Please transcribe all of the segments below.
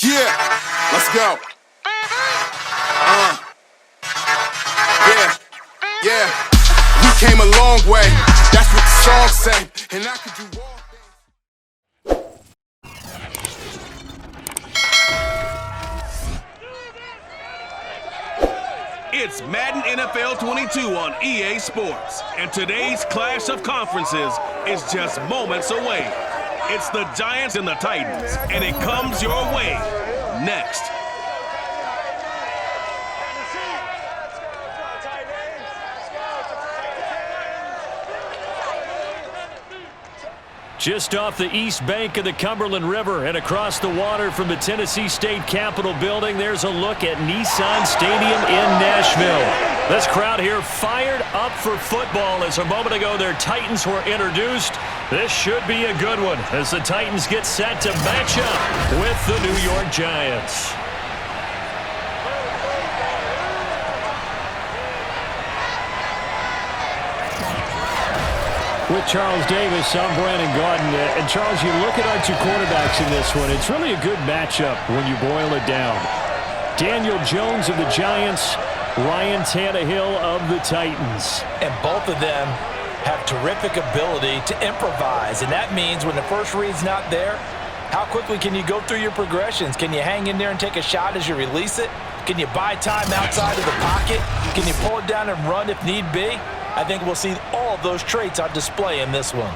Yeah, let's go. Yeah. We came a long way. That's what the song say. And I could do all things. It's Madden NFL 22 on EA Sports, and today's clash of conferences is just moments away. It's the Giants and the Titans, and it comes your way next. Just off the east bank of the Cumberland River and across the water from the Tennessee State Capitol building, there's a look at Nissan Stadium in Nashville. This crowd here fired up for football as a moment ago their Titans were introduced. This should be a good one as the Titans get set to match up with the New York Giants. With Charles Davis, I'm Brandon Gaudin. And Charles, you look at our two quarterbacks in this one, it's really a good matchup when you boil it down. Daniel Jones of the Giants, Ryan Tannehill of the Titans. And both of them have terrific ability to improvise. And that means when the first read's not there, how quickly can you go through your progressions? Can you hang in there and take a shot as you release it? Can you buy time outside of the pocket? Can you pull it down and run if need be? I think we'll see all of those traits on display in this one.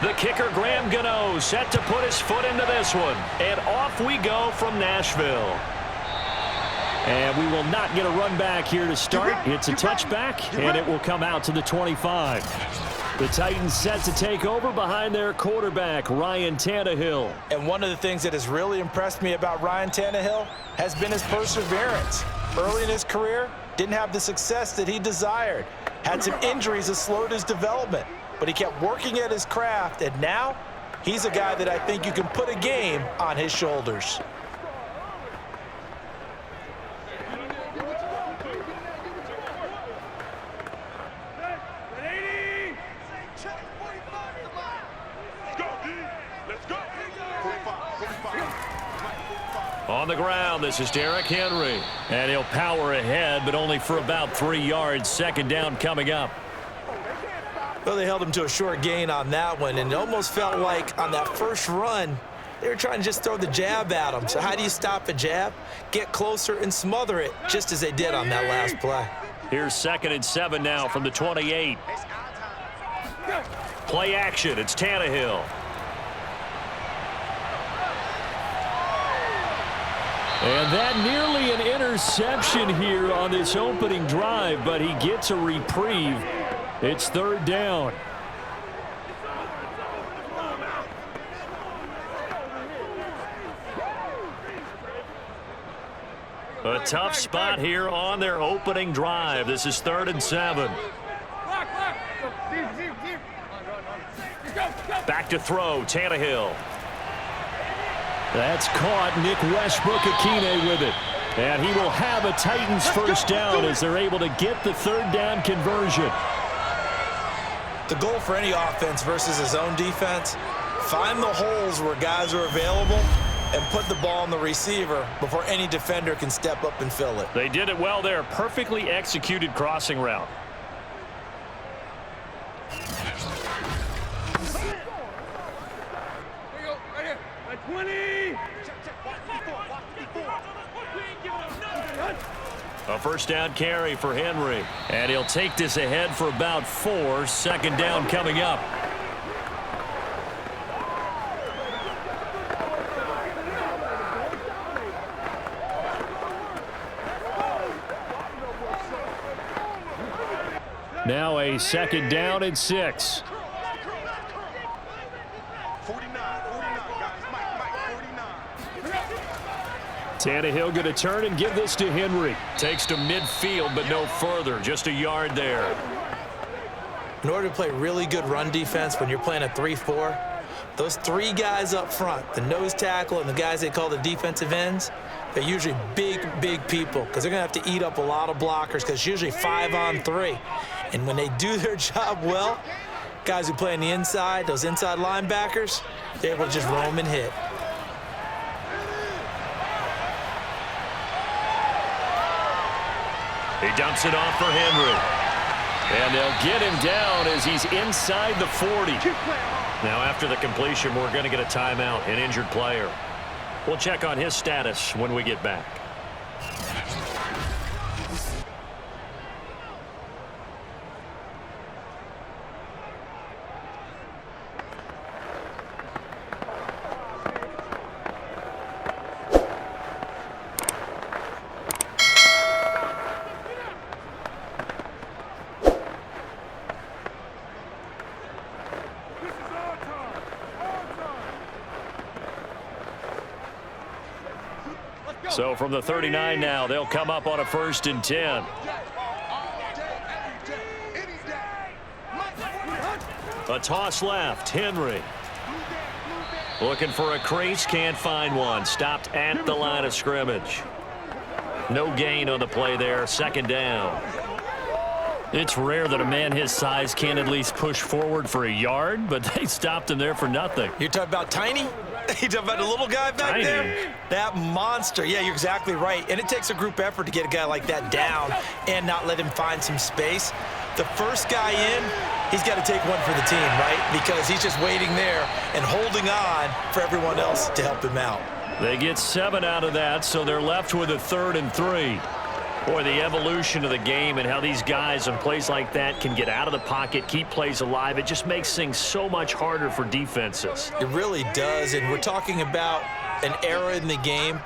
The kicker, Graham Gano, set to put his foot into this one. And off we go from Nashville. And we will not get a run back here to start. It's a touchback, and it will come out to the 25. The Titans set to take over behind their quarterback, Ryan Tannehill. And one of the things that has really impressed me about Ryan Tannehill has been his perseverance. Early in his career, didn't have the success that he desired. Had some injuries that slowed his development. But he kept working at his craft, and now he's a guy that I think you can put a game on his shoulders. On the ground, this is Derrick Henry. And he'll power ahead, but only for about 3 yards. Second down coming up. Well, they held him to a short gain on that one, and it almost felt like on that first run, they were trying to just throw the jab at him. So how do you stop a jab? Get closer and smother it, just as they did on that last play. Here's 2nd and 7 now from the 28. Play action, it's Tannehill. And that nearly an interception here on this opening drive, but he gets a reprieve. It's 3rd down. A tough spot here on their opening drive. This is 3rd and 7. Back to throw, Tannehill. That's caught. Nick Westbrook-Akine with it. And he will have a Titans first down as they're able to get the 3rd down conversion. The goal for any offense versus his own defense, find the holes where guys are available and put the ball on the receiver before any defender can step up and fill it. They did it well there. Perfectly executed crossing route. Right here. 20. A first down carry for Henry. And he'll take this ahead for about 4. Second down coming up. Now a second down and 6. 49, guys. Mike, 49. Tannehill going to turn and give this to Henry. Takes to midfield, but no further. Just a yard there. In order to play really good run defense when you're playing a 3-4, those 3 guys up front, the nose tackle and the guys they call the defensive ends, they're usually big people because they're going to have to eat up a lot of blockers because it's usually 5-on-3. And when they do their job well, guys who play on the inside, those inside linebackers, they're able to just roam and hit. He dumps it off for Henry. And they'll get him down as he's inside the 40. Now after the completion, we're going to get a timeout, an injured player. We'll check on his status when we get back. So from the 39 now, they'll come up on a 1st and 10. A toss left. Henry. Looking for a crease. Can't find one. Stopped at the line of scrimmage. No gain on the play there. Second down. It's rare that a man his size can't at least push forward for a yard, but they stopped him there for nothing. You're talking about Tiny? You talking about the little guy back there? That monster. Yeah, you're exactly right. And it takes a group effort to get a guy like that down and not let him find some space. The first guy in, he's got to take one for the team, right? Because he's just waiting there and holding on for everyone else to help him out. They get 7 out of that, so they're left with a 3rd and 3. Boy, the evolution of the game and how these guys on plays like that can get out of the pocket, keep plays alive, it just makes things so much harder for defenses. It really does, and we're talking about an era in the game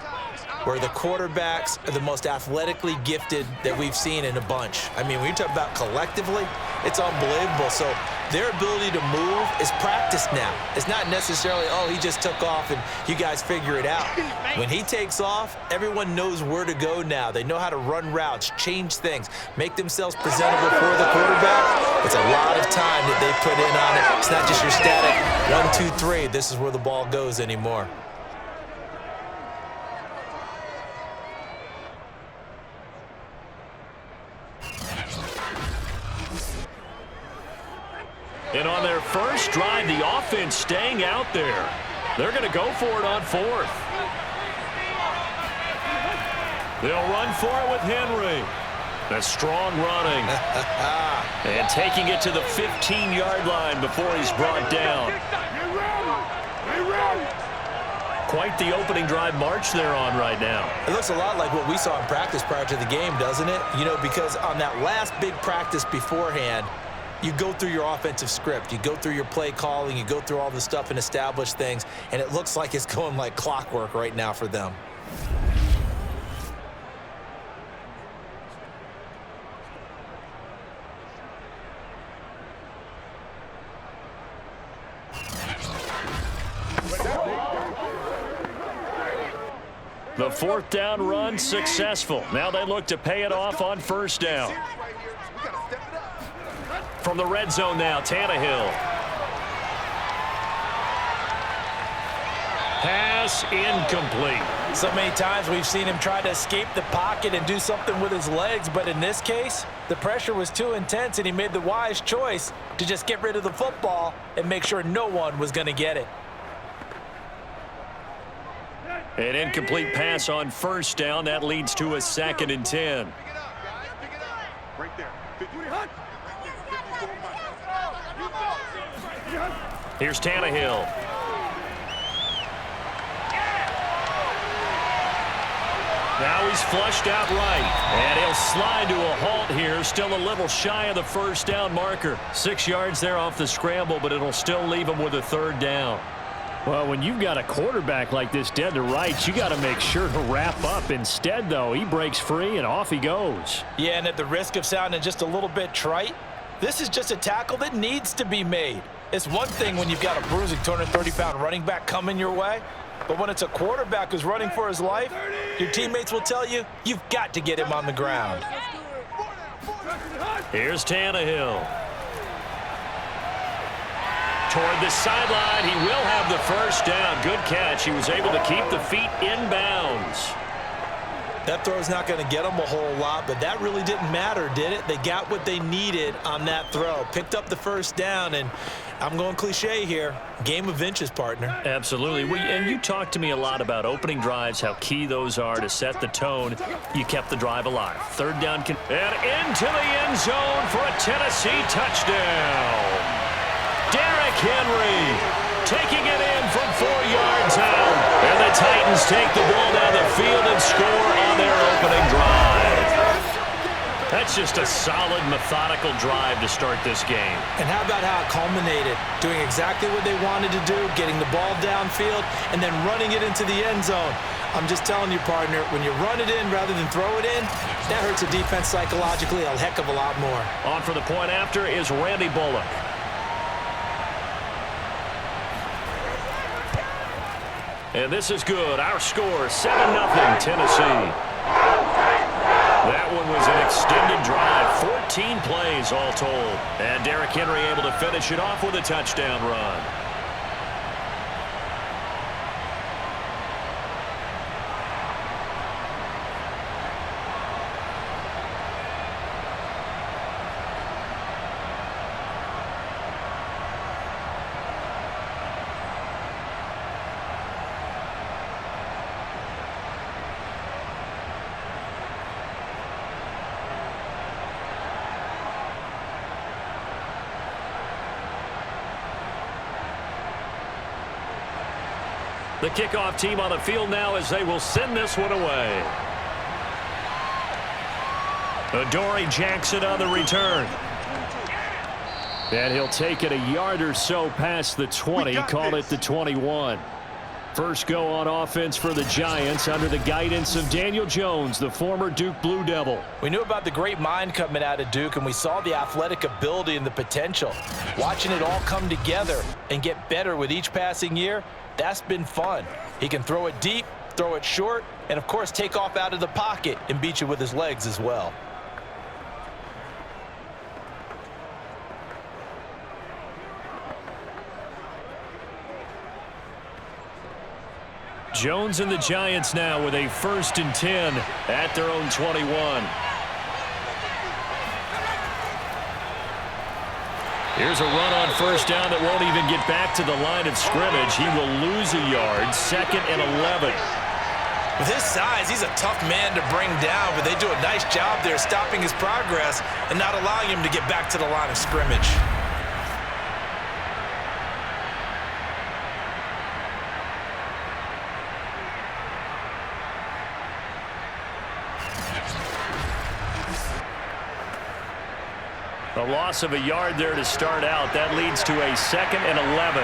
where the quarterbacks are the most athletically gifted that we've seen in a bunch. I mean, when you talk about collectively, it's unbelievable. So their ability to move is practiced now. It's not necessarily, oh, he just took off and you guys figure it out. When he takes off, everyone knows where to go now. They know how to run routes, change things, make themselves presentable for the quarterback. It's a lot of time that they put in on it. It's not just your static 1, 2, 3. This is where the ball goes anymore. And on their first drive, the offense staying out there. They're going to go for it on 4th. They'll run for it with Henry. That's strong running. And taking it to the 15-yard line before he's brought down. Quite the opening drive march they're on right now. It looks a lot like what we saw in practice prior to the game, doesn't it? You know, because on that last big practice beforehand, you go through your offensive script, you go through your play calling, you go through all the stuff and establish things, and it looks like it's going like clockwork right now for them. The 4th down run successful. Now they look to pay it off on 1st down. From the red zone now, Tannehill. Pass incomplete. So many times we've seen him try to escape the pocket and do something with his legs, but in this case, the pressure was too intense and he made the wise choice to just get rid of the football and make sure no one was going to get it. An incomplete pass on 1st down. That leads to a 2nd and 10. Right there. Here's Tannehill. Now he's flushed out right. And he'll slide to a halt here. Still a little shy of the first down marker. 6 yards there off the scramble, but it'll still leave him with a third down. Well, when you've got a quarterback like this dead to rights, you got to make sure to wrap up. Instead, though, he breaks free and off he goes. Yeah, and at the risk of sounding just a little bit trite, this is just a tackle that needs to be made. It's one thing when you've got a bruising 230-pound running back coming your way, but when it's a quarterback who's running for his life, your teammates will tell you, you've got to get him on the ground. Here's Tannehill. Toward the sideline, he will have the first down. Good catch. He was able to keep the feet in bounds. That throw's not going to get them a whole lot, but that really didn't matter, did it? They got what they needed on that throw. Picked up the first down, and I'm going cliche here. Game of inches, partner. Absolutely. And you talked to me a lot about opening drives, how key those are to set the tone. You kept the drive alive. Third down, and into the end zone for a Tennessee touchdown. Derrick Henry taking it in from 4 yards out. And the Titans take the ball down the field and score on their opening drive. That's just a solid, methodical drive to start this game. And how about how it culminated? Doing exactly what they wanted to do, getting the ball downfield, and then running it into the end zone. I'm just telling you, partner, when you run it in rather than throw it in, that hurts a defense psychologically a heck of a lot more. On for the point after is Randy Bullock. And this is good. Our score, 7-0 Tennessee. That one was an extended drive, 14 plays all told. And Derrick Henry able to finish it off with a touchdown run. The kickoff team on the field now as they will send this one away. Adoree Jackson on the return. And he'll take it a yard or so past the 20, call it the 21. First go on offense for the Giants under the guidance of Daniel Jones, the former Duke Blue Devil. We knew about the great mind coming out of Duke, and we saw the athletic ability and the potential. Watching it all come together and get better with each passing year, that's been fun. He can throw it deep, throw it short, and, of course, take off out of the pocket and beat you with his legs as well. Jones and the Giants now with a 1st and 10 at their own 21. Here's a run on first down that won't even get back to the line of scrimmage. He will lose a yard, 2nd and 11. With his size, he's a tough man to bring down, but they do a nice job there stopping his progress and not allowing him to get back to the line of scrimmage. A loss of a yard there to start out. That leads to a 2nd and 11.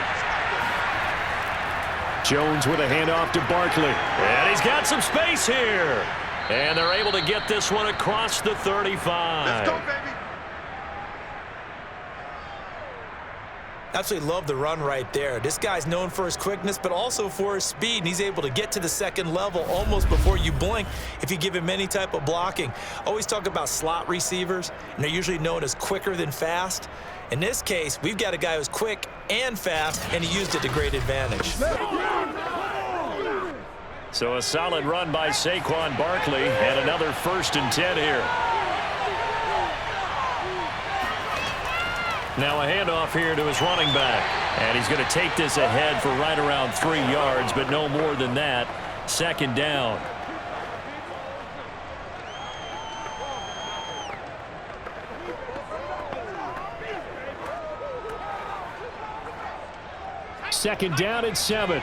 Jones with a handoff to Barkley. And he's got some space here. And they're able to get this one across the 35. Let's go, baby. Absolutely love the run right there. This guy's known for his quickness, but also for his speed, and he's able to get to the second level almost before you blink if you give him any type of blocking. Always talk about slot receivers, and they're usually known as quicker than fast. In this case, we've got a guy who's quick and fast, and he used it to great advantage. So a solid run by Saquon Barkley, and another 1st and 10 here. Now a handoff here to his running back. And he's going to take this ahead for right around 3 yards, but no more than that. 2nd down. Second down and 7.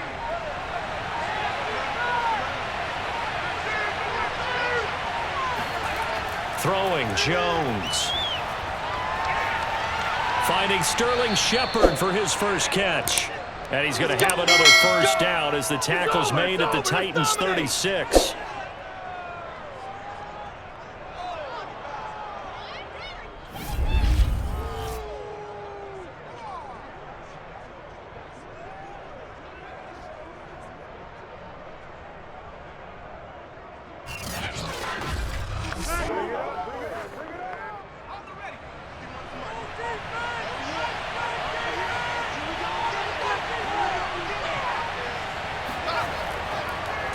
Throwing, Jones. Finding Sterling Shepard for his first catch. And he's going to have another first down as the tackle's made at the Titans' 36.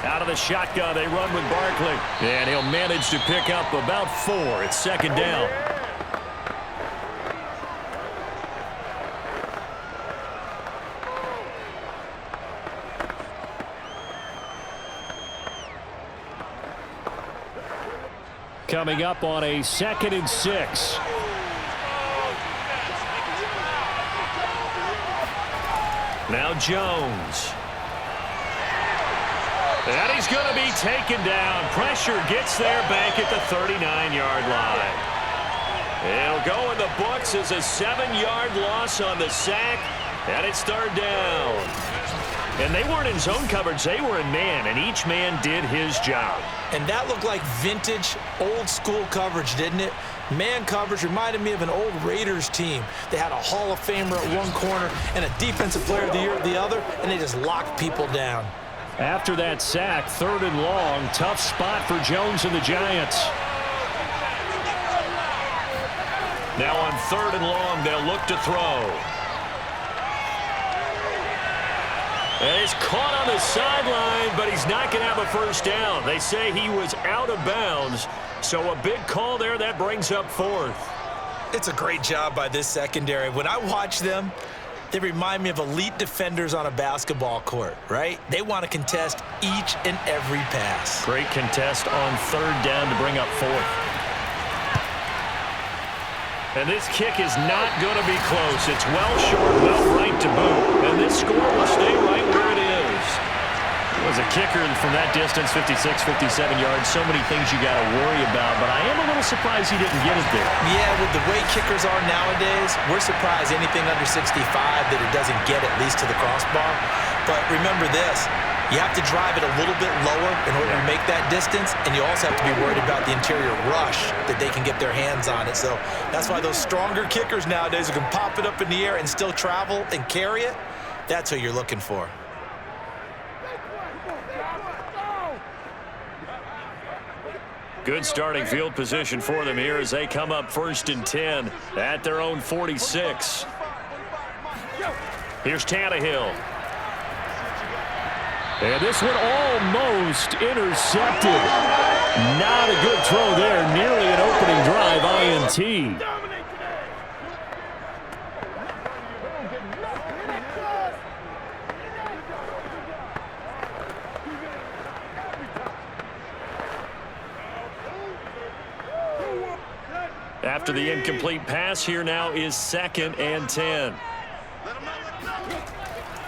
Out of the shotgun, they run with Barkley. And he'll manage to pick up about 4. It's second down. Coming up on a 2nd and 6. Now Jones. And he's going to be taken down. Pressure gets there back at the 39-yard line. It'll go in the books as a 7-yard loss on the sack, and it's 3rd down. And they weren't in zone coverage. They were in man, and each man did his job. And that looked like vintage, old-school coverage, didn't it? Man coverage reminded me of an old Raiders team. They had a Hall of Famer at one corner and a Defensive Player of the Year at the other, and they just locked people down. After that sack, 3rd and long, tough spot for Jones and the Giants. Now on 3rd and long, they'll look to throw. And he's caught on the sideline, but he's not going to have a first down. They say he was out of bounds, so a big call there. That brings up 4th. It's a great job by this secondary. When I watch them, they remind me of elite defenders on a basketball court, right? They want to contest each and every pass. Great contest on 3rd down to bring up 4th. And this kick is not going to be close. It's well short, well right to boot. And this score will stay right where it is. It was a kicker from that distance, 56, 57 yards. So many things you got to worry about, but I am a little surprised he didn't get it there. Yeah, with the way kickers are nowadays, we're surprised anything under 65 that it doesn't get at least to the crossbar. But remember this, you have to drive it a little bit lower in order to make that distance, and you also have to be worried about the interior rush that they can get their hands on it. So that's why those stronger kickers nowadays who can pop it up in the air and still travel and carry it, that's what you're looking for. Good starting field position for them here as they come up 1st and 10 at their own 46. Here's Tannehill. And this one almost intercepted. Not a good throw there. Nearly an opening drive INT. After the incomplete pass, here now is 2nd and 10.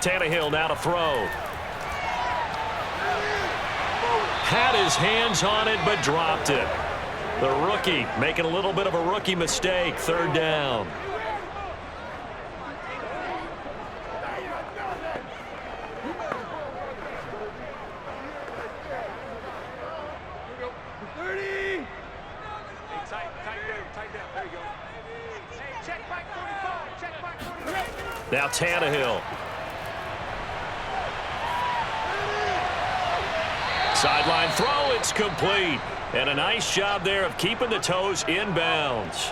Tannehill now to throw. Had his hands on it, but dropped it. The rookie making a little bit of a rookie mistake. 3rd down. Now Tannehill. Sideline throw, it's complete. And a nice job there of keeping the toes inbounds.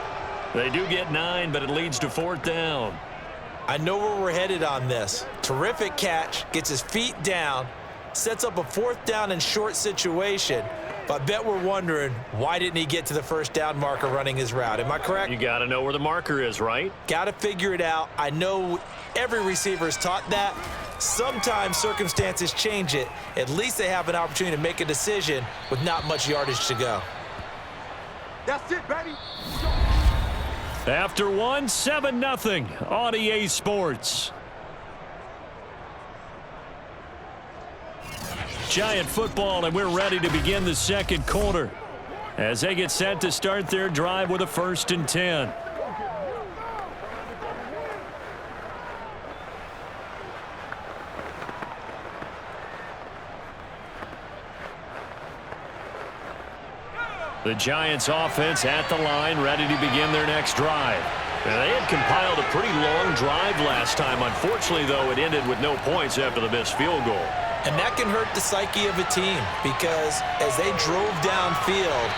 They do get 9, but it leads to 4th down. I know where we're headed on this. Terrific catch, gets his feet down, sets up a 4th down and short situation. But I bet we're wondering, why didn't he get to the 1st down marker running his route? Am I correct? You got to know where the marker is, right? Got to figure it out. I know every receiver is taught that. Sometimes circumstances change it. At least they have an opportunity to make a decision with not much yardage to go. That's it, baby. After 1, 7-0 on EA Sports. Giant football, and we're ready to begin the 2nd quarter. as they get set to start their drive with a 1st and 10. The Giants offense at the line, ready to begin their next drive. Now, they had compiled a pretty long drive last time. Unfortunately, though, it ended with no points after the missed field goal. And that can hurt the psyche of a team because as they drove downfield,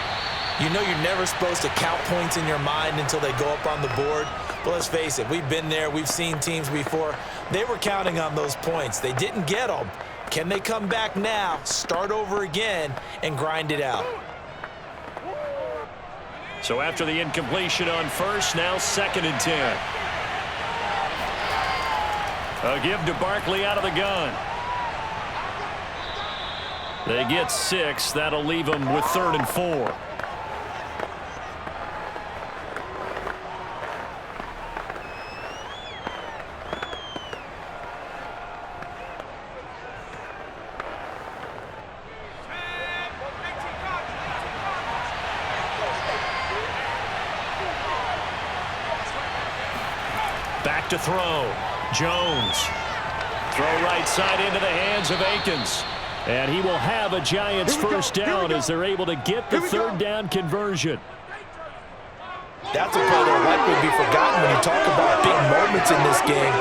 you know you're never supposed to count points in your mind until they go up on the board. But let's face it, we've been there. We've seen teams before. They were counting on those points. They didn't get them. Can they come back now, start over again, and grind it out? So after the incompletion on 1st, now 2nd and 10. A give to Barkley out of the gun. They get 6. That'll leave them with 3rd and 4. Back to throw. Jones. Throw right side into the hands of Akins. And he will have a Giants 1st down as they're able to get the 3rd down conversion. That's a play that'll likely be forgotten when you talk about big moments in this game.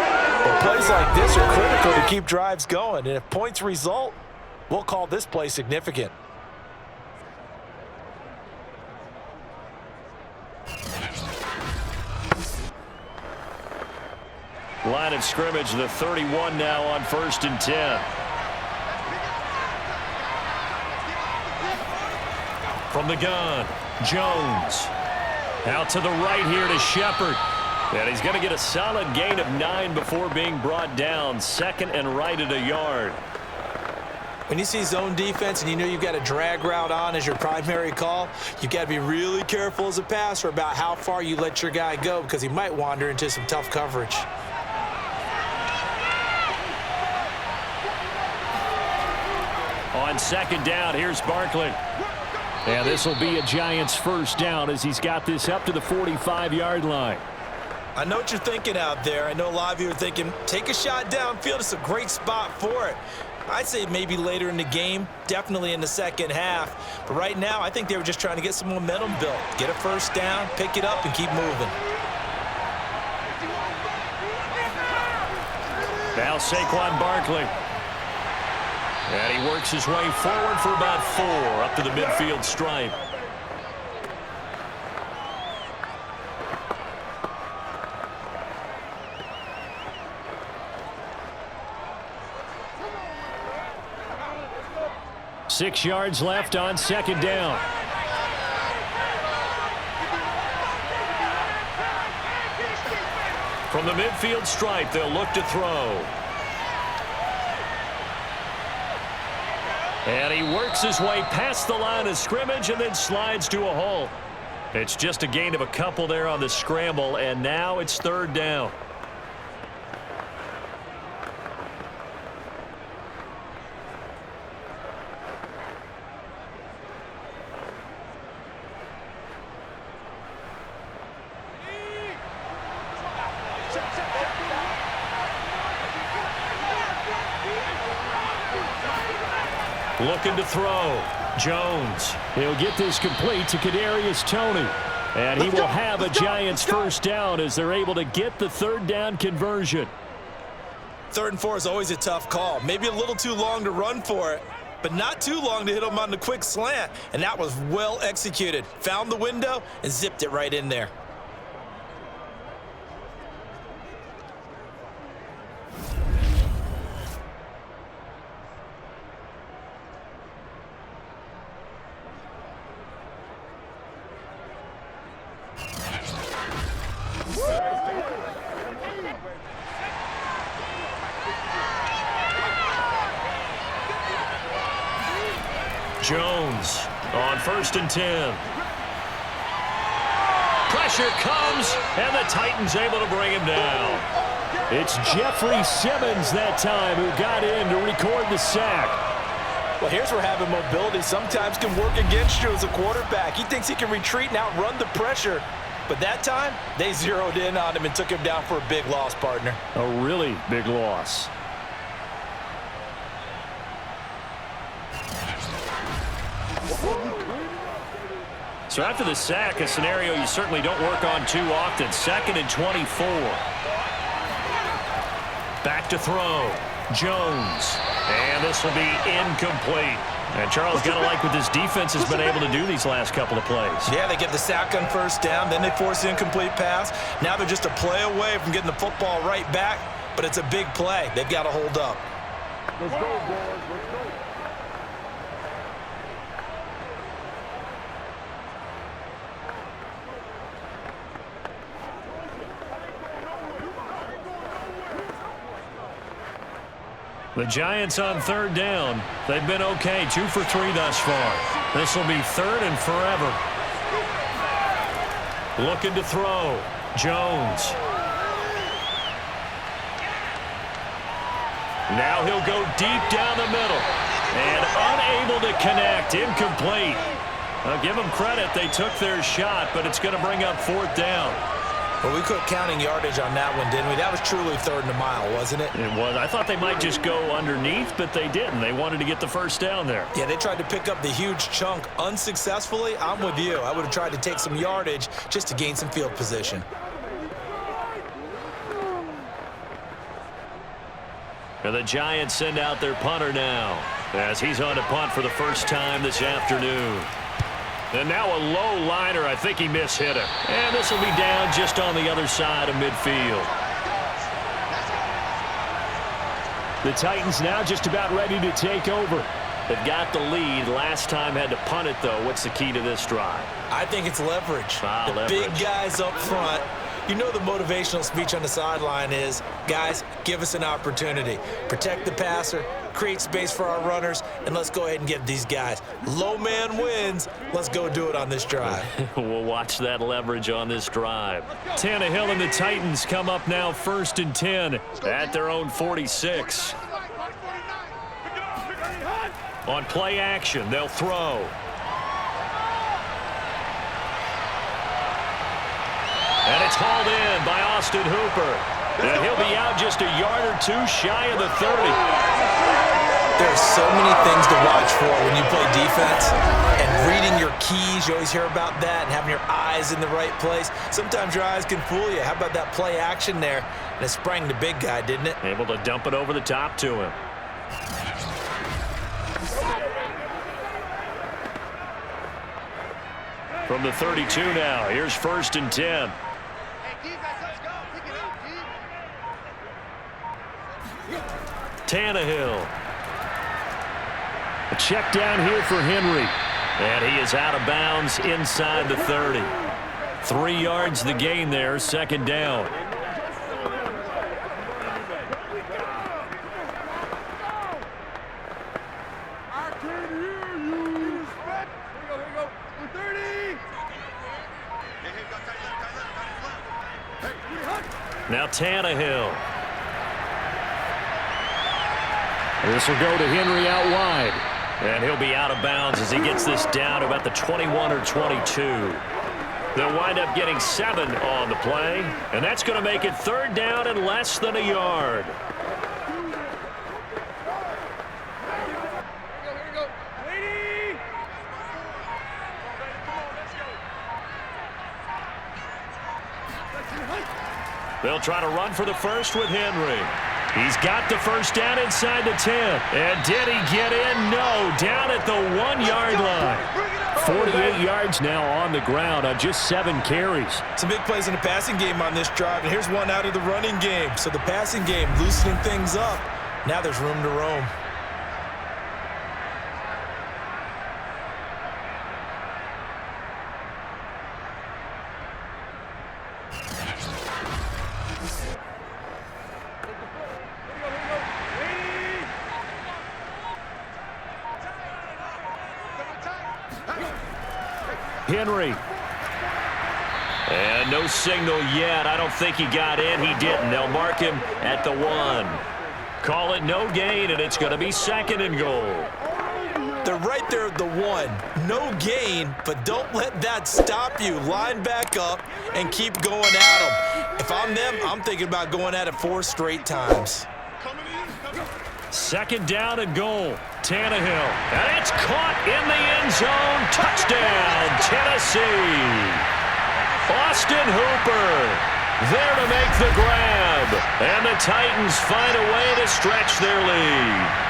But plays like this are critical to keep drives going. And if points result, we'll call this play significant. Line of scrimmage, the 31 now on 1st and 10. From the gun, Jones. Out to the right here to Shepard. And he's going to get a solid gain of 9 before being brought down. 2nd and right at a yard. When you see zone defense and you know you've got a drag route on as your primary call, you've got to be really careful as a passer about how far you let your guy go because he might wander into some tough coverage. On 2nd down, here's Barkley. And this will be a Giants 1st down as he's got this up to the 45-yard line. I know what you're thinking out there. I know a lot of you are thinking, take a shot downfield. It's a great spot for it. I'd say maybe later in the game, definitely in the 2nd half. But right now, I think they were just trying to get some momentum built. Get a 1st down, pick it up, and keep moving. Now Saquon Barkley. And he works his way forward for about 4 up to the midfield stripe. Six yards left on 2nd down. From the midfield stripe, they'll look to throw. And he works his way past the line of scrimmage and then slides to a halt. It's just a gain of a couple there on the scramble, and now it's 3rd down. Looking to throw. Jones. He'll get this complete to Kadarius Toney. And he will have a Giants 1st down as they're able to get the 3rd down conversion. 3rd and 4 is always a tough call. Maybe a little too long to run for it, but not too long to hit him on the quick slant. And that was well executed. Found the window and zipped it right in there. Jones on 1st and 10. Pressure comes, and the Titans able to bring him down. It's Jeffrey Simmons that time who got in to record the sack. Well, here's where having mobility sometimes can work against you as a quarterback. He thinks he can retreat and outrun the pressure. But that time, they zeroed in on him and took him down for a big loss, partner. A really big loss. So after the sack, a scenario you certainly don't work on too often. 2nd and 24. Back to throw. Jones. And this will be incomplete. And Charles, got to like what this defense has been able to do these last couple of plays. Yeah, they get the sack on first down, then they force the incomplete pass. Now they're just a play away from getting the football right back, but it's a big play. They've got to hold up. Let's go, boys. Let's go. The Giants on 3rd down. They've been okay, 2 for 3 thus far. This will be 3rd and forever. Looking to throw. Jones. Now he'll go deep down the middle. And unable to connect. Incomplete. I'll give them credit. They took their shot, but it's going to bring up 4th down. Well, we quit counting yardage on that one, didn't we? That was truly 3rd and a mile, wasn't it? It was. I thought they might just go underneath, but they didn't. They wanted to get the first down there. Yeah, they tried to pick up the huge chunk unsuccessfully. I'm with you. I would have tried to take some yardage just to gain some field position. And the Giants send out their punter now as he's on to punt for the first time this afternoon. And now a low liner. I think he mishit it. And this will be down just on the other side of midfield. The Titans now just about ready to take over. They've got the lead. Last time had to punt it, though. What's the key to this drive? I think it's leverage. Leverage. Big guys up front. You know the motivational speech on the sideline is, guys, give us an opportunity. Protect the passer, create space for our runners, and let's go ahead and get these guys. Low man wins. Let's go do it on this drive. We'll watch that leverage on this drive. Tannehill and the Titans come up now 1st and 10 at their own 46. On play action, they'll throw. And it's hauled in by Austin Hooper. And he'll be out just a yard or 2 shy of the 30. There's so many things to watch for when you play defense. And reading your keys, you always hear about that, and having your eyes in the right place. Sometimes your eyes can fool you. How about that play action there? And it sprang the big guy, didn't it? Able to dump it over the top to him. From the 32 now, here's 1st and 10. Tannehill. A check down here for Henry. And he is out of bounds inside the 30. 3 yards the gain there, 2nd down. Now Tannehill. This will go to Henry out wide. And he'll be out of bounds as he gets this down to about the 21 or 22. They'll wind up getting 7 on the play. And that's going to make it 3rd down and less than a yard. They'll try to run for the first with Henry. He's got the first down inside the 10. And did he get in? No. Down at the 1-yard line. 48 yards now on the ground on just 7 carries. Some big plays in the passing game on this drive, and here's one out of the running game. So the passing game loosening things up. Now there's room to roam. Henry. And no signal yet. I don't think he got in. He didn't. They'll mark him at the 1. Call it no gain, and it's going to be 2nd and goal. They're right there at the 1. No gain, but don't let that stop you. Line back up and keep going at them. If I'm them, I'm thinking about going at it 4 straight times. Second down and goal. Tannehill. And it's caught in the end zone. Touchdown, Tennessee. Austin Hooper there to make the grab. And the Titans find a way to stretch their lead.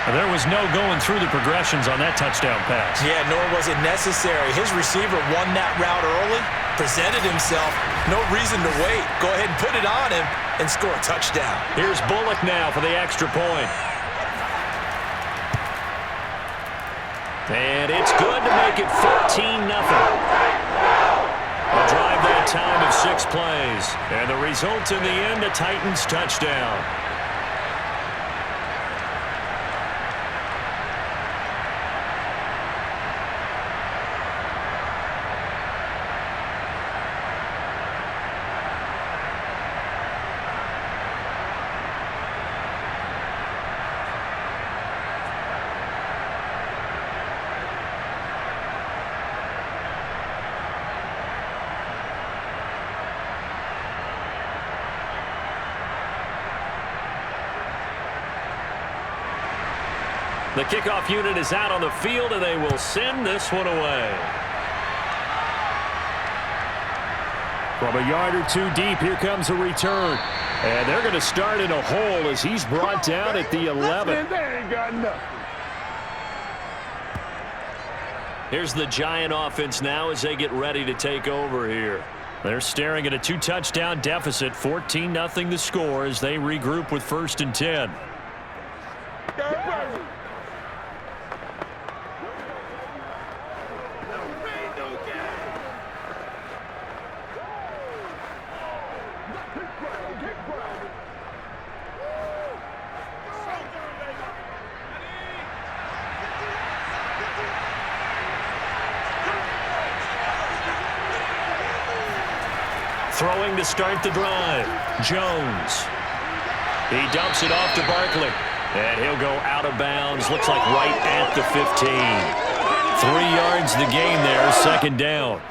There was no going through the progressions on that touchdown pass. Yeah, nor was it necessary. His receiver won that route early, presented himself. No reason to wait. Go ahead and put it on him and score a touchdown. Here's Bullock now for the extra point. And it's good to make it 14-0. A drive that time of 6 plays. And the result in the end, a Titans touchdown. The kickoff unit is out on the field, and they will send this one away. From a yard or 2 deep, here comes a return. And they're going to start in a hole as he's brought down at the 11. They ain't got nothing. Here's the Giant offense now as they get ready to take over here. They're staring at a 2-touchdown deficit, 14-0 the score as they regroup with 1st and 10. Throwing to start the drive. Jones. He dumps it off to Barkley. And he'll go out of bounds. Looks like right at the 15. 3 yards the gain there. 2nd down.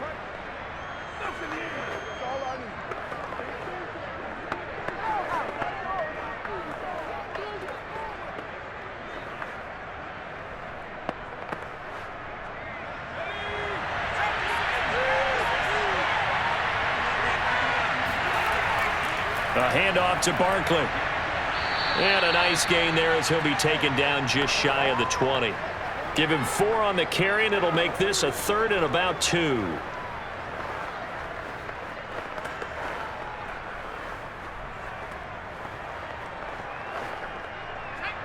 A handoff to Barkley. And a nice gain there as he'll be taken down just shy of the 20. Give him 4 on the carry, and it'll make this a 3rd and about 2.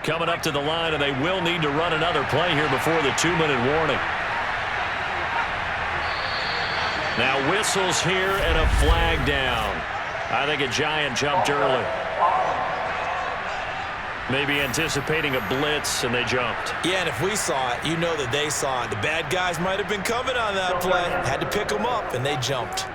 Coming up to the line, and they will need to run another play here before the 2-minute warning. Now whistles here and a flag down. I think a Giant jumped early. Maybe anticipating a blitz, and they jumped. Yeah, and if we saw it, you know that they saw it. The bad guys might have been coming on that play. Had to pick them up, and they jumped.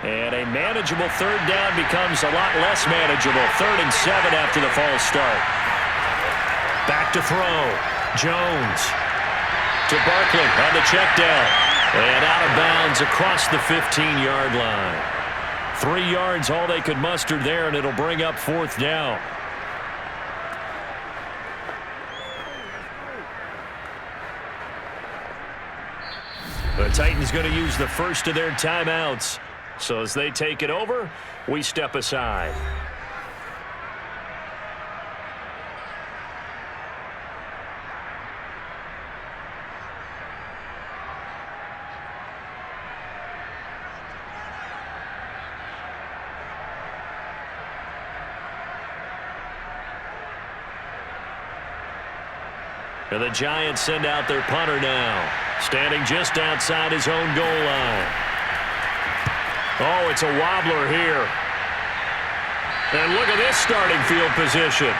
And a manageable 3rd down becomes a lot less manageable. 3rd and 7 after the false start. Back to throw. Jones to Barkley on the check down. And out of bounds across the 15-yard line. 3 yards all they could muster there, and it'll bring up 4th down. The Titans going to use the first of their timeouts. So as they take it over, we step aside. And the Giants send out their punter now, standing just outside his own goal line. Oh, it's a wobbler here. And look at this starting field position.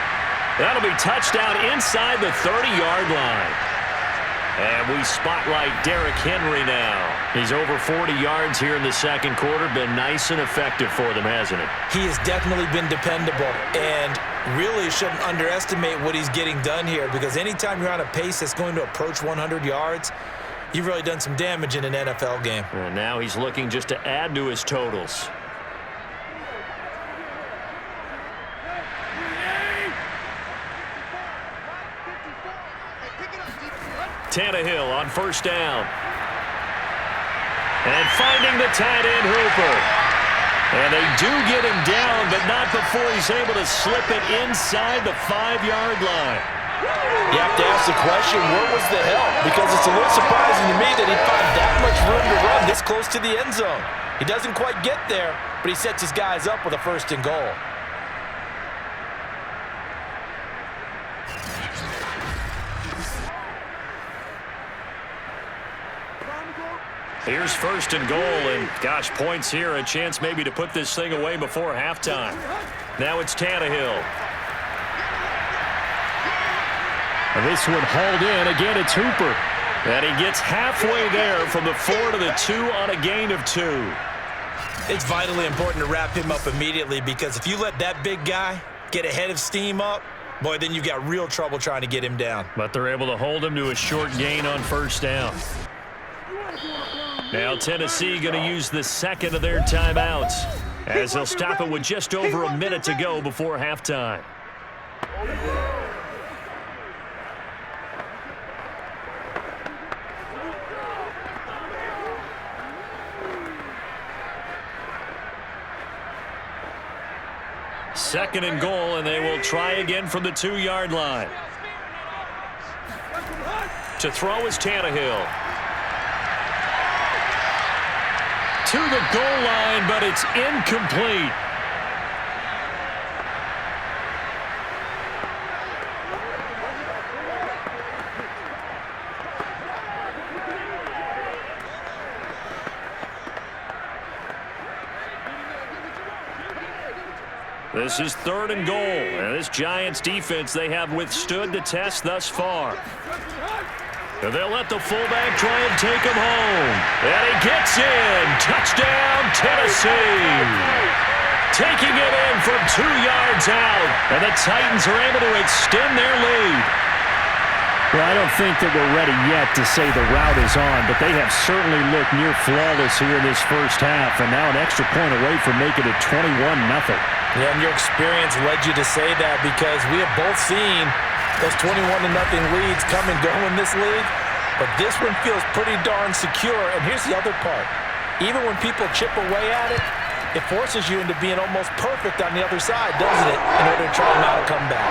That'll be touchdown inside the 30-yard line. And we spotlight Derrick Henry now. He's over 40 yards here in the second quarter. Been nice and effective for them, hasn't it? He has definitely been dependable, and really shouldn't underestimate what he's getting done here, because anytime you're on a pace that's going to approach 100 yards, you've really done some damage in an NFL game. And now he's looking just to add to his totals. Tannehill on first down. And finding the tight end Hooper. And they do get him down, but not before he's able to slip it inside the 5-yard line. You have to ask the question, where was the help? Because it's a little surprising to me that he'd find that much room to run this close to the end zone. He doesn't quite get there, but he sets his guys up with a 1st and goal. Here's 1st and goal, and gosh, points here, a chance maybe to put this thing away before halftime. Now it's Tannehill. And this one hauled in. Again, it's Hooper. And he gets halfway there from the 4 to the 2 on a gain of 2. It's vitally important to wrap him up immediately, because if you let that big guy get ahead of steam up, boy, then you've got real trouble trying to get him down. But they're able to hold him to a short gain on 1st down. Now Tennessee going to use the 2nd of their timeouts, as they'll stop it with just over a minute to go before halftime. Second and goal, and they will try again from the 2-yard line. To throw is Tannehill. To the goal line, but it's incomplete. This is 3rd and goal, and this Giants defense, they have withstood the test thus far. And they'll let the fullback try and take him home. And he gets in. Touchdown, Tennessee. Taking it in from 2 yards out. And the Titans are able to extend their lead. Well, I don't think that we're ready yet to say the route is on, but they have certainly looked near flawless here in this first half, and now an extra point away from making it 21-0. Yeah, and your experience led you to say that, because we have both seen those 21-0 leads come and go in this league, but this one feels pretty darn secure. And here's the other part. Even when people chip away at it, it forces you into being almost perfect on the other side, doesn't it, in order to try and mount a comeback.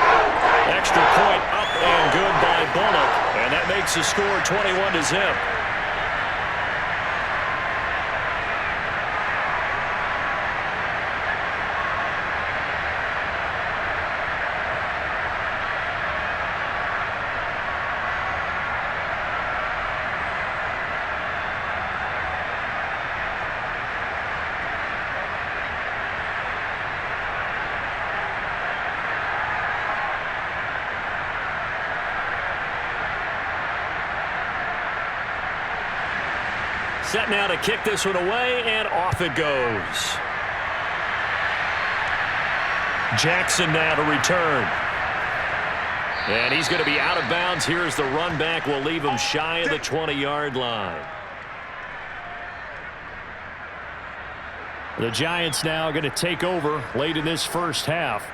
Extra point up and good by Bullock, and that makes the score 21-0. Set now to kick this one away, and off it goes. Jackson now to return. And he's going to be out of bounds. Here's the run back. Will leave him shy of the 20-yard line. The Giants now going to take over late in this first half.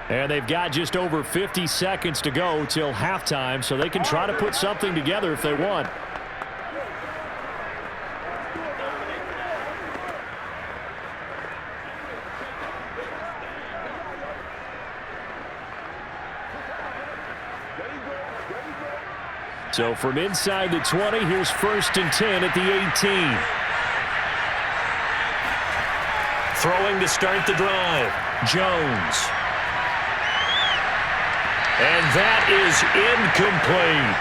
And they've got just over 50 seconds to go till halftime, so they can try to put something together if they want. So from inside the 20, here's 1st and 10 at the 18. Throwing to start the drive, Jones. And that is incomplete.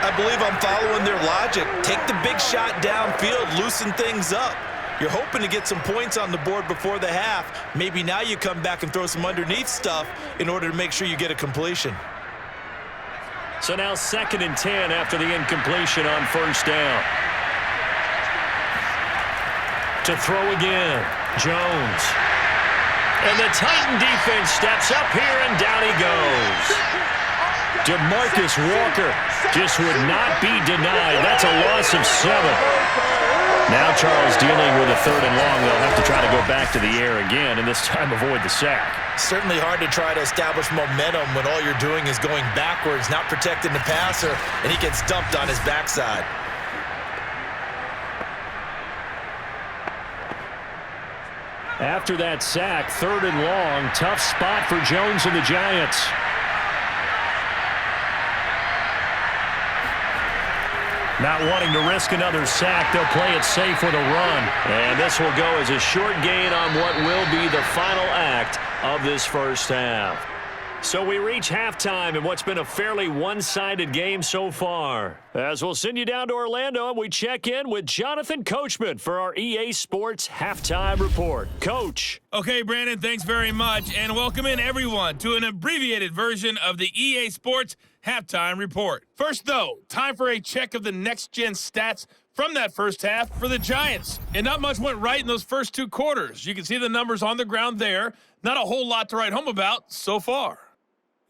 I believe I'm following their logic. Take the big shot downfield, loosen things up. You're hoping to get some points on the board before the half. Maybe now you come back and throw some underneath stuff in order to make sure you get a completion. So now 2nd and 10 after the incompletion on first down. To throw again, Jones. And the Titan defense steps up here, and down he goes. DeMarcus Walker just would not be denied. That's a loss of 7. Now Charles dealing with a 3rd and long. They'll have to try to go back to the air again, and this time avoid the sack. Certainly hard to try to establish momentum when all you're doing is going backwards, not protecting the passer, and he gets dumped on his backside. After that sack, 3rd and long, tough spot for Jones and the Giants. Not wanting to risk another sack, they'll play it safe with a run. And this will go as a short gain on what will be the final act of this first half. So we reach halftime in what's been a fairly one-sided game so far. As we'll send you down to Orlando, and we check in with Jonathan Coachman for our EA Sports Halftime Report. Coach. Okay, Brandon, thanks very much, and welcome in everyone to an abbreviated version of the EA Sports Halftime Report. First, though, time for a check of the next-gen stats from that first half for the Giants. And not much went right in those first 2 quarters. You can see the numbers on the ground there. Not a whole lot to write home about so far.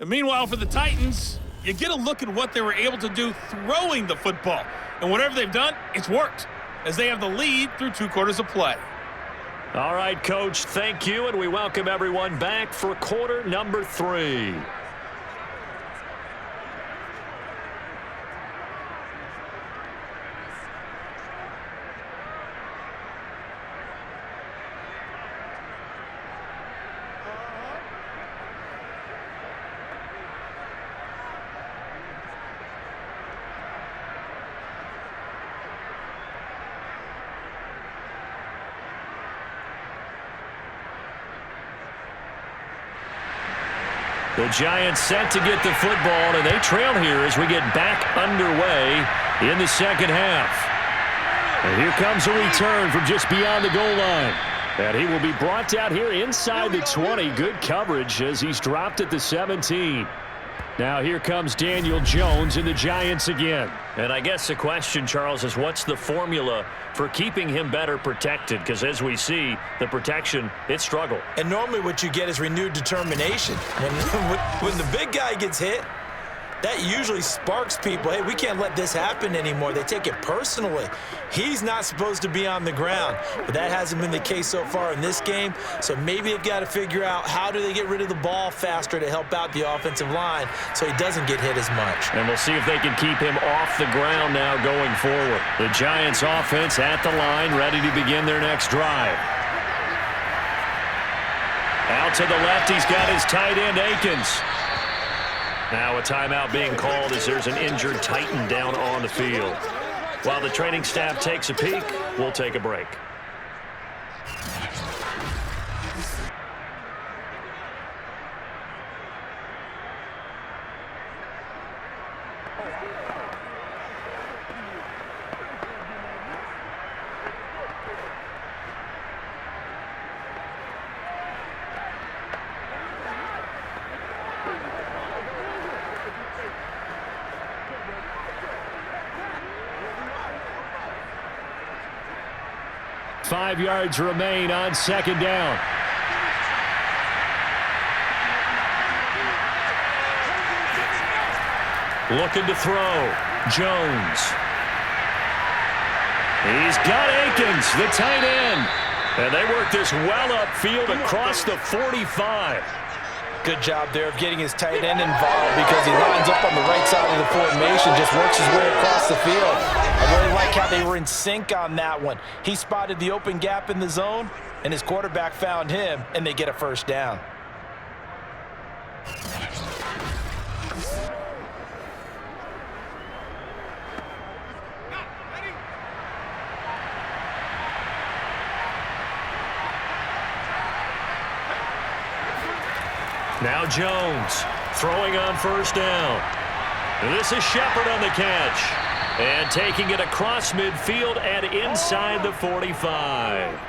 And meanwhile, for the Titans, you get a look at what they were able to do throwing the football. And whatever they've done, it's worked, as they have the lead through 2 quarters of play. All right, Coach, thank you, and we welcome everyone back for quarter number 3. The Giants set to get the football, and they trail here as we get back underway in the second half. And here comes a return from just beyond the goal line. And he will be brought down here inside the 20. Good coverage as he's dropped at the 17. Now here comes Daniel Jones and the Giants again. And I guess the question, Charles, is what's the formula for keeping him better protected? Because as we see, the protection, it struggled. And normally what you get is renewed determination. When the big guy gets hit, that usually sparks people. Hey, we can't let this happen anymore. They take it personally. He's not supposed to be on the ground, but that hasn't been the case so far in this game. So maybe they've got to figure out how do they get rid of the ball faster to help out the offensive line so he doesn't get hit as much. And we'll see if they can keep him off the ground now going forward. The Giants offense at the line, ready to begin their next drive. Out to the left, he's got his tight end, Akins. Now a timeout being called as there's an injured Titan down on the field. While the training staff takes a peek, we'll take a break. Five yards remain on second down. Looking to throw. Jones. He's got Akins, the tight end. And they work this well upfield across the 45. Good job there of getting his tight end involved because he lines up on the right side of the formation, just works his way across the field. I really like how they were in sync on that one. He spotted the open gap in the zone, and his quarterback found him, and they get a first down. Now Jones throwing on first down. This is Shepard on the catch. And taking it across midfield and inside the 45.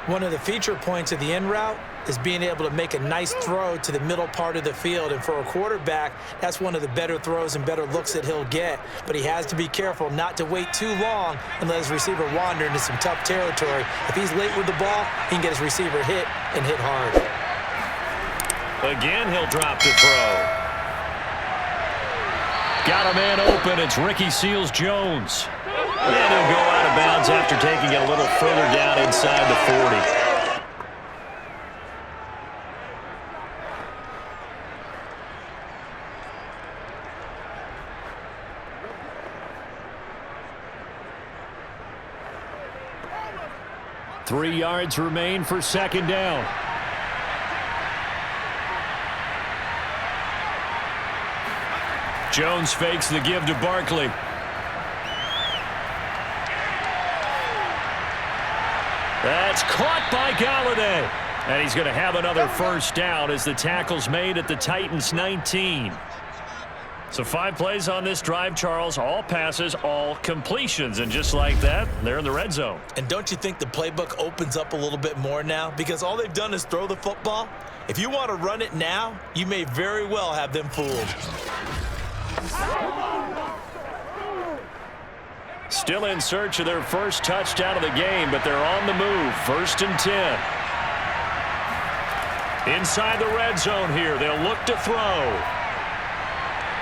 One of the feature points of the in route is being able to make a nice throw to the middle part of the field. And for a quarterback, that's one of the better throws and better looks that he'll get. But he has to be careful not to wait too long and let his receiver wander into some tough territory. If he's late with the ball, he can get his receiver hit and hit hard. Again, he'll drop the throw. Got a man open. It's Ricky Seals-Jones. And he'll go out of bounds after taking it a little further down inside the 40. Three yards remain for second down. Jones fakes the give to Barkley. That's caught by Galladay. And he's going to have another first down as the tackle's made at the Titans' 19. So 5 plays on this drive, Charles. All passes, all completions. And just like that, they're in the red zone. And don't you think the playbook opens up a little bit more now? Because all they've done is throw the football. If you want to run it now, you may very well have them fooled. Still in search of their first touchdown of the game, but they're on the move. 1st and 10. Inside the red zone here. They'll look to throw.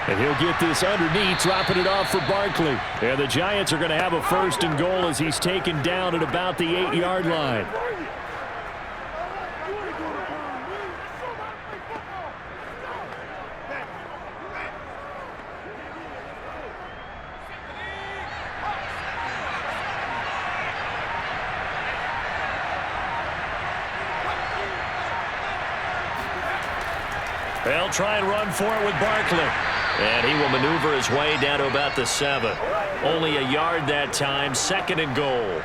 And he'll get this underneath, dropping it off for Barkley. And the Giants are going to have a 1st and goal as he's taken down at about the 8-yard line. They'll try and run for it with Barkley. And he will maneuver his way down to about the 7. Only a yard that time. 2nd and goal.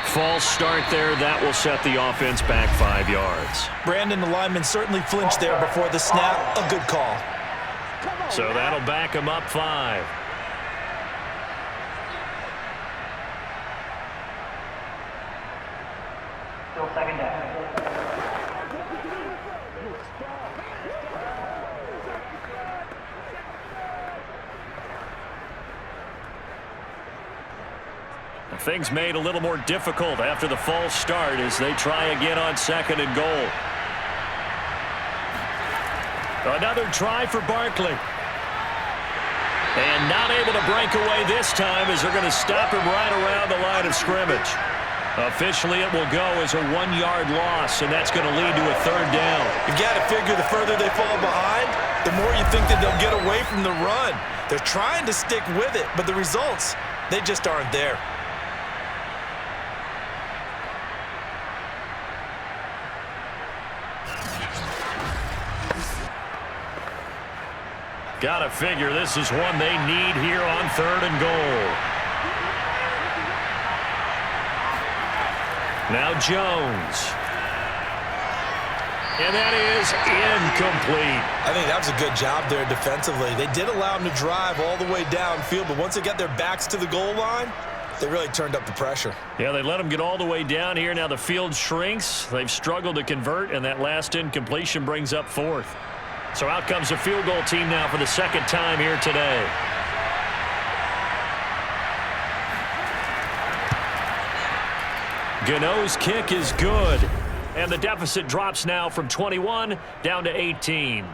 False start there. That will set the offense back 5 yards. Brandon, the lineman, certainly flinched there before the snap. A good call. So that'll back him up 5. Still second down. Things made a little more difficult after the false start as they try again on 2nd and goal. Another try for Barkley. And not able to break away this time as they're going to stop him right around the line of scrimmage. Officially, it will go as a 1-yard loss, and that's going to lead to a 3rd down. You've got to figure the further they fall behind, the more you think that they'll get away from the run. They're trying to stick with it, but the results, they just aren't there. Got to figure this is one they need here on 3rd and goal. Now Jones. And that is incomplete. I think that was a good job there defensively. They did allow them to drive all the way downfield, but once they got their backs to the goal line, they really turned up the pressure. Yeah, they let them get all the way down here. Now the field shrinks. They've struggled to convert, and that last incompletion brings up 4th. So out comes a field goal team now for the 2nd time here today. Gano's kick is good. And the deficit drops now from 21 down to 18.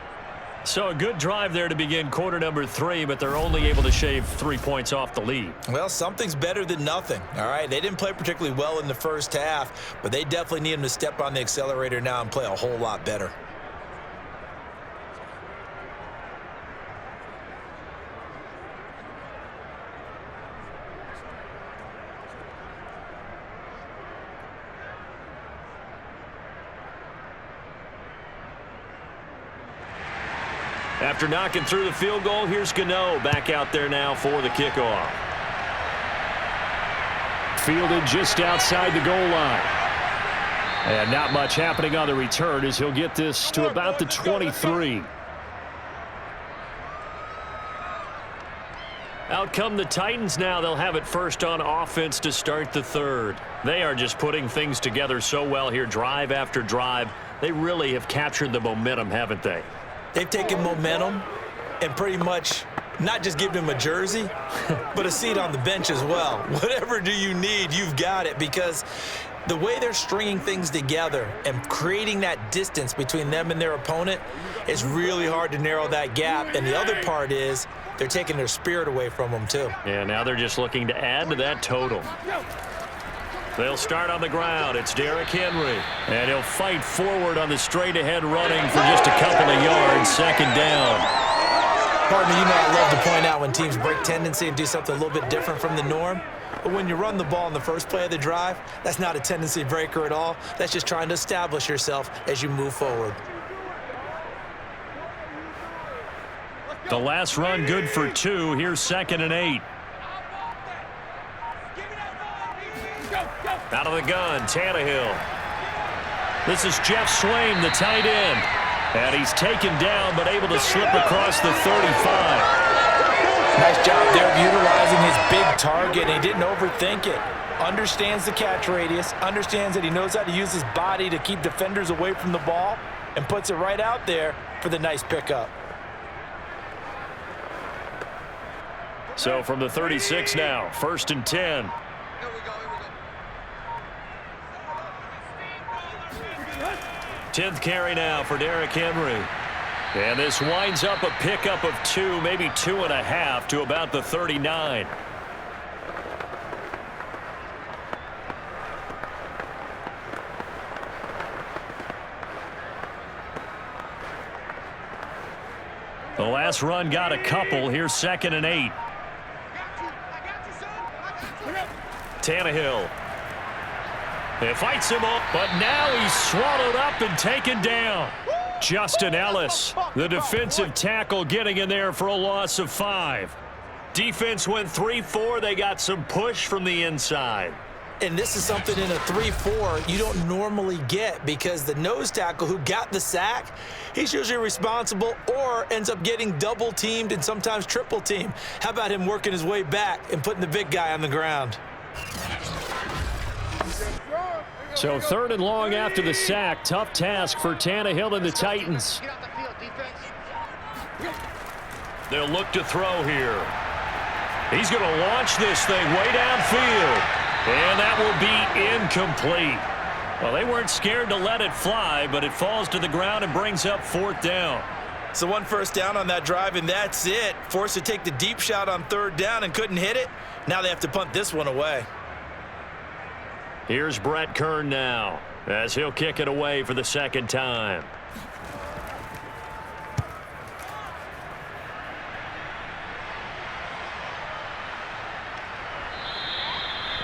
So a good drive there to begin quarter number 3, but they're only able to shave 3 points off the lead. Well, something's better than nothing, all right? They didn't play particularly well in the first half, but they definitely need them to step on the accelerator now and play a whole lot better. After knocking through the field goal, here's Gano back out there now for the kickoff. Fielded just outside the goal line. And not much happening on the return as he'll get this to about the 23. Out come the Titans now. They'll have it first on offense to start the third. They are just putting things together so well here, drive after drive. They really have captured the momentum, haven't they? They've taken momentum and pretty much not just given him a jersey, but a seat on the bench as well. Whatever do you need, you've got it, because the way they're stringing things together and creating that distance between them and their opponent is really hard to narrow that gap. And the other part is they're taking their spirit away from them, too. Yeah, now they're just looking to add to that total. They'll start on the ground. It's Derrick Henry. And he'll fight forward on the straight-ahead running for just a couple of yards. Second down. Partner, you know I love to point out when teams break tendency and do something a little bit different from the norm. But when you run the ball in the first play of the drive, that's not a tendency breaker at all. That's just trying to establish yourself as you move forward. The last run good for 2. Here's 2nd and 8. Out of the gun, Tannehill. This is Jeff Swain, the tight end. And he's taken down, but able to slip across the 35. Nice job there of utilizing his big target, and he didn't overthink it. Understands the catch radius, understands that he knows how to use his body to keep defenders away from the ball, and puts it right out there for the nice pickup. So from the 36 now, 1st and 10. 10th carry now for Derrick Henry. And this winds up a pickup of 2, maybe 2.5 to about the 39. The last run got a couple. Here's 2nd and 8. Tannehill. It fights him up, but now he's swallowed up and taken down. Justin Ellis, the defensive tackle, getting in there for a loss of 5. Defense went 3-4. They got some push from the inside. And this is something in a 3-4 you don't normally get, because the nose tackle who got the sack, he's usually responsible or ends up getting double teamed and sometimes triple teamed. How about him working his way back and putting the big guy on the ground? So 3rd and long after the sack. Tough task for Tannehill and the Titans. They'll look to throw here. He's going to launch this thing way downfield. And that will be incomplete. Well, they weren't scared to let it fly, but it falls to the ground and brings up 4th down. So 1 first down on that drive, and that's it. Forced to take the deep shot on 3rd down and couldn't hit it. Now they have to punt this one away. Here's Brett Kern now, as he'll kick it away for the 2nd time.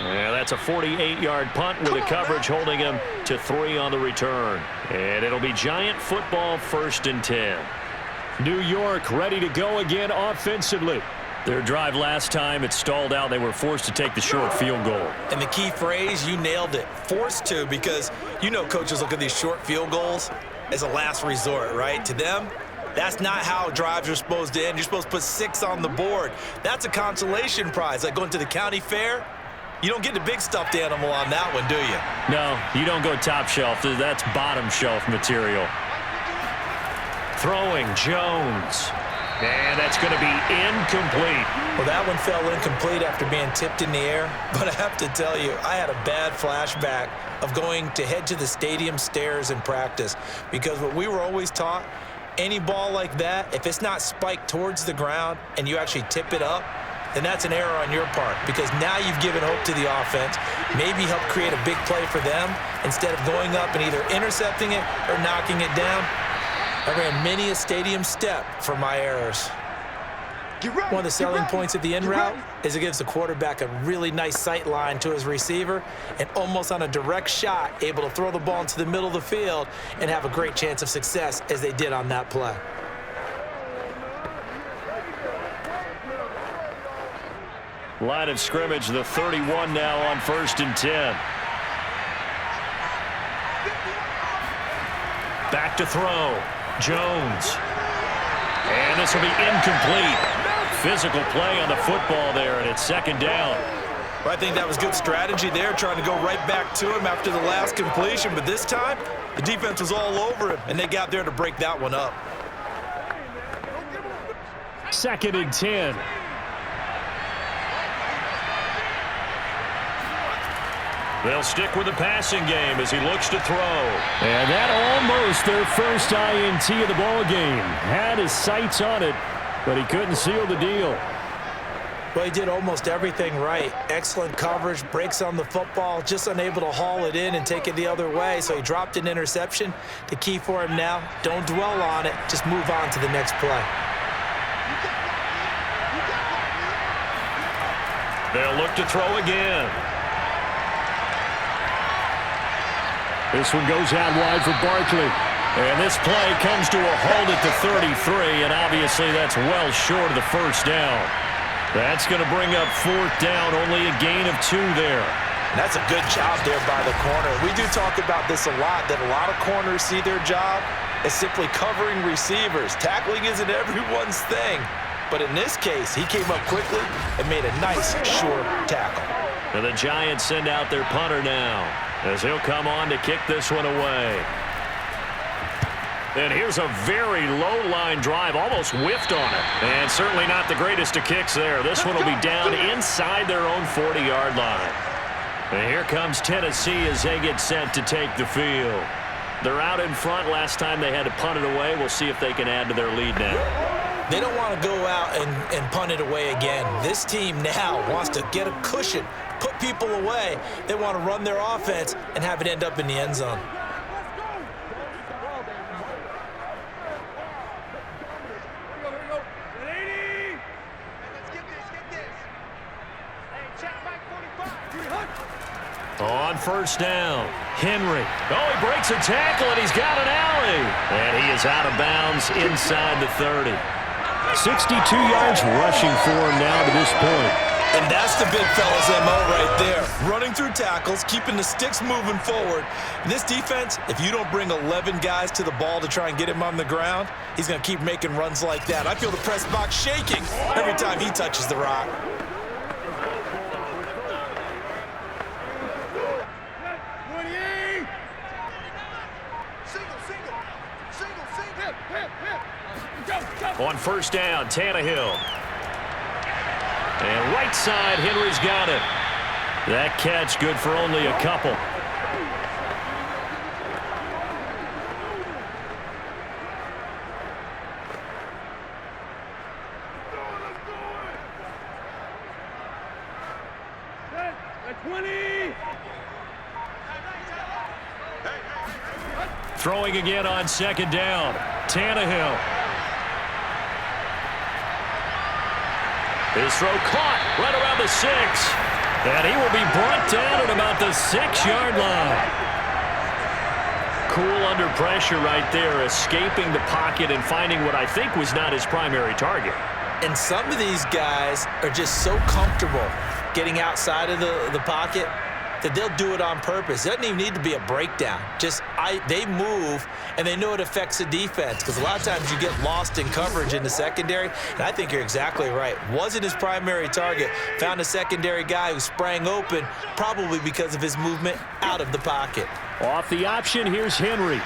Yeah, that's a 48-yard punt with a coverage holding him to 3 on the return. And it'll be Giant football, 1st and 10. New York ready to go again offensively. Their drive last time, it stalled out. They were forced to take the short field goal. And the key phrase, you nailed it, forced to, because you know coaches look at these short field goals as a last resort, right? To them, that's not how drives are supposed to end. You're supposed to put 6 on the board. That's a consolation prize, like going to the county fair. You don't get the big stuffed animal on that one, do you? No, you don't go top shelf. That's bottom shelf material. Throwing Jones. And that's going to be incomplete. Well, that one fell incomplete after being tipped in the air. But I have to tell you, I had a bad flashback of going to head to the stadium stairs in practice. Because what we were always taught, any ball like that, if it's not spiked towards the ground and you actually tip it up, then that's an error on your part. Because now you've given hope to the offense, maybe help create a big play for them, instead of going up and either intercepting it or knocking it down. I ran many a stadium step for my errors. One of the selling points of the in route is it gives the quarterback a really nice sight line to his receiver, and almost on a direct shot, able to throw the ball into the middle of the field and have a great chance of success, as they did on that play. Line of scrimmage, the 31 now on 1st and 10. to throw. Jones. And this will be incomplete. Physical play on the football there, and it's second down. Well, I think that was good strategy there, trying to go right back to him after the last completion. But this time, the defense was all over him, and they got there to break that one up. 2nd and 10. They'll stick with the passing game as he looks to throw. And that almost their first INT of the ball game. Had his sights on it, but he couldn't seal the deal. Well, he did almost everything right. Excellent coverage, breaks on the football, just unable to haul it in and take it the other way. So he dropped an interception. The key for him now, don't dwell on it. Just move on to the next play. They'll look to throw again. This one goes out wide for Barkley. And this play comes to a halt at the 33, and obviously that's well short of the first down. That's going to bring up 4th down, only a gain of 2 there. And that's a good job there by the corner. We do talk about this a lot, that a lot of corners see their job as simply covering receivers. Tackling isn't everyone's thing. But in this case, he came up quickly and made a nice, sure tackle. And the Giants send out their punter now, as he'll come on to kick this one away. And here's a very low-line drive, almost whiffed on it. And certainly not the greatest of kicks there. This one will be down inside their own 40-yard line. And here comes Tennessee as they get set to take the field. They're out in front. Last time they had to punt it away. We'll see if they can add to their lead now. They don't want to go out and punt it away again. This team now wants to get a cushion, put people away. They want to run their offense and have it end up in the end zone. On 1st down, Henry. Oh, he breaks a tackle, and he's got an alley. And he is out of bounds inside the 30. 62 yards rushing for him now to this point. And that's the big fella's MO right there. Running through tackles, keeping the sticks moving forward. This defense, if you don't bring 11 guys to the ball to try and get him on the ground, he's going to keep making runs like that. I feel the press box shaking every time he touches the rock. On 1st down, Tannehill. And right side, Henry's got it. That catch good for only a couple. Throwing again on 2nd down. Tannehill. His throw caught right around the 6. And he will be brought down at about the 6-yard line. Cool under pressure right there, escaping the pocket and finding what I think was not his primary target. And some of these guys are just so comfortable getting outside of the pocket that they'll do it on purpose. It doesn't even need to be a breakdown. They move, and they know it affects the defense, because a lot of times you get lost in coverage in the secondary, and I think you're exactly right. Wasn't his primary target. Found a secondary guy who sprang open, probably because of his movement out of the pocket. Off the option, here's Henry.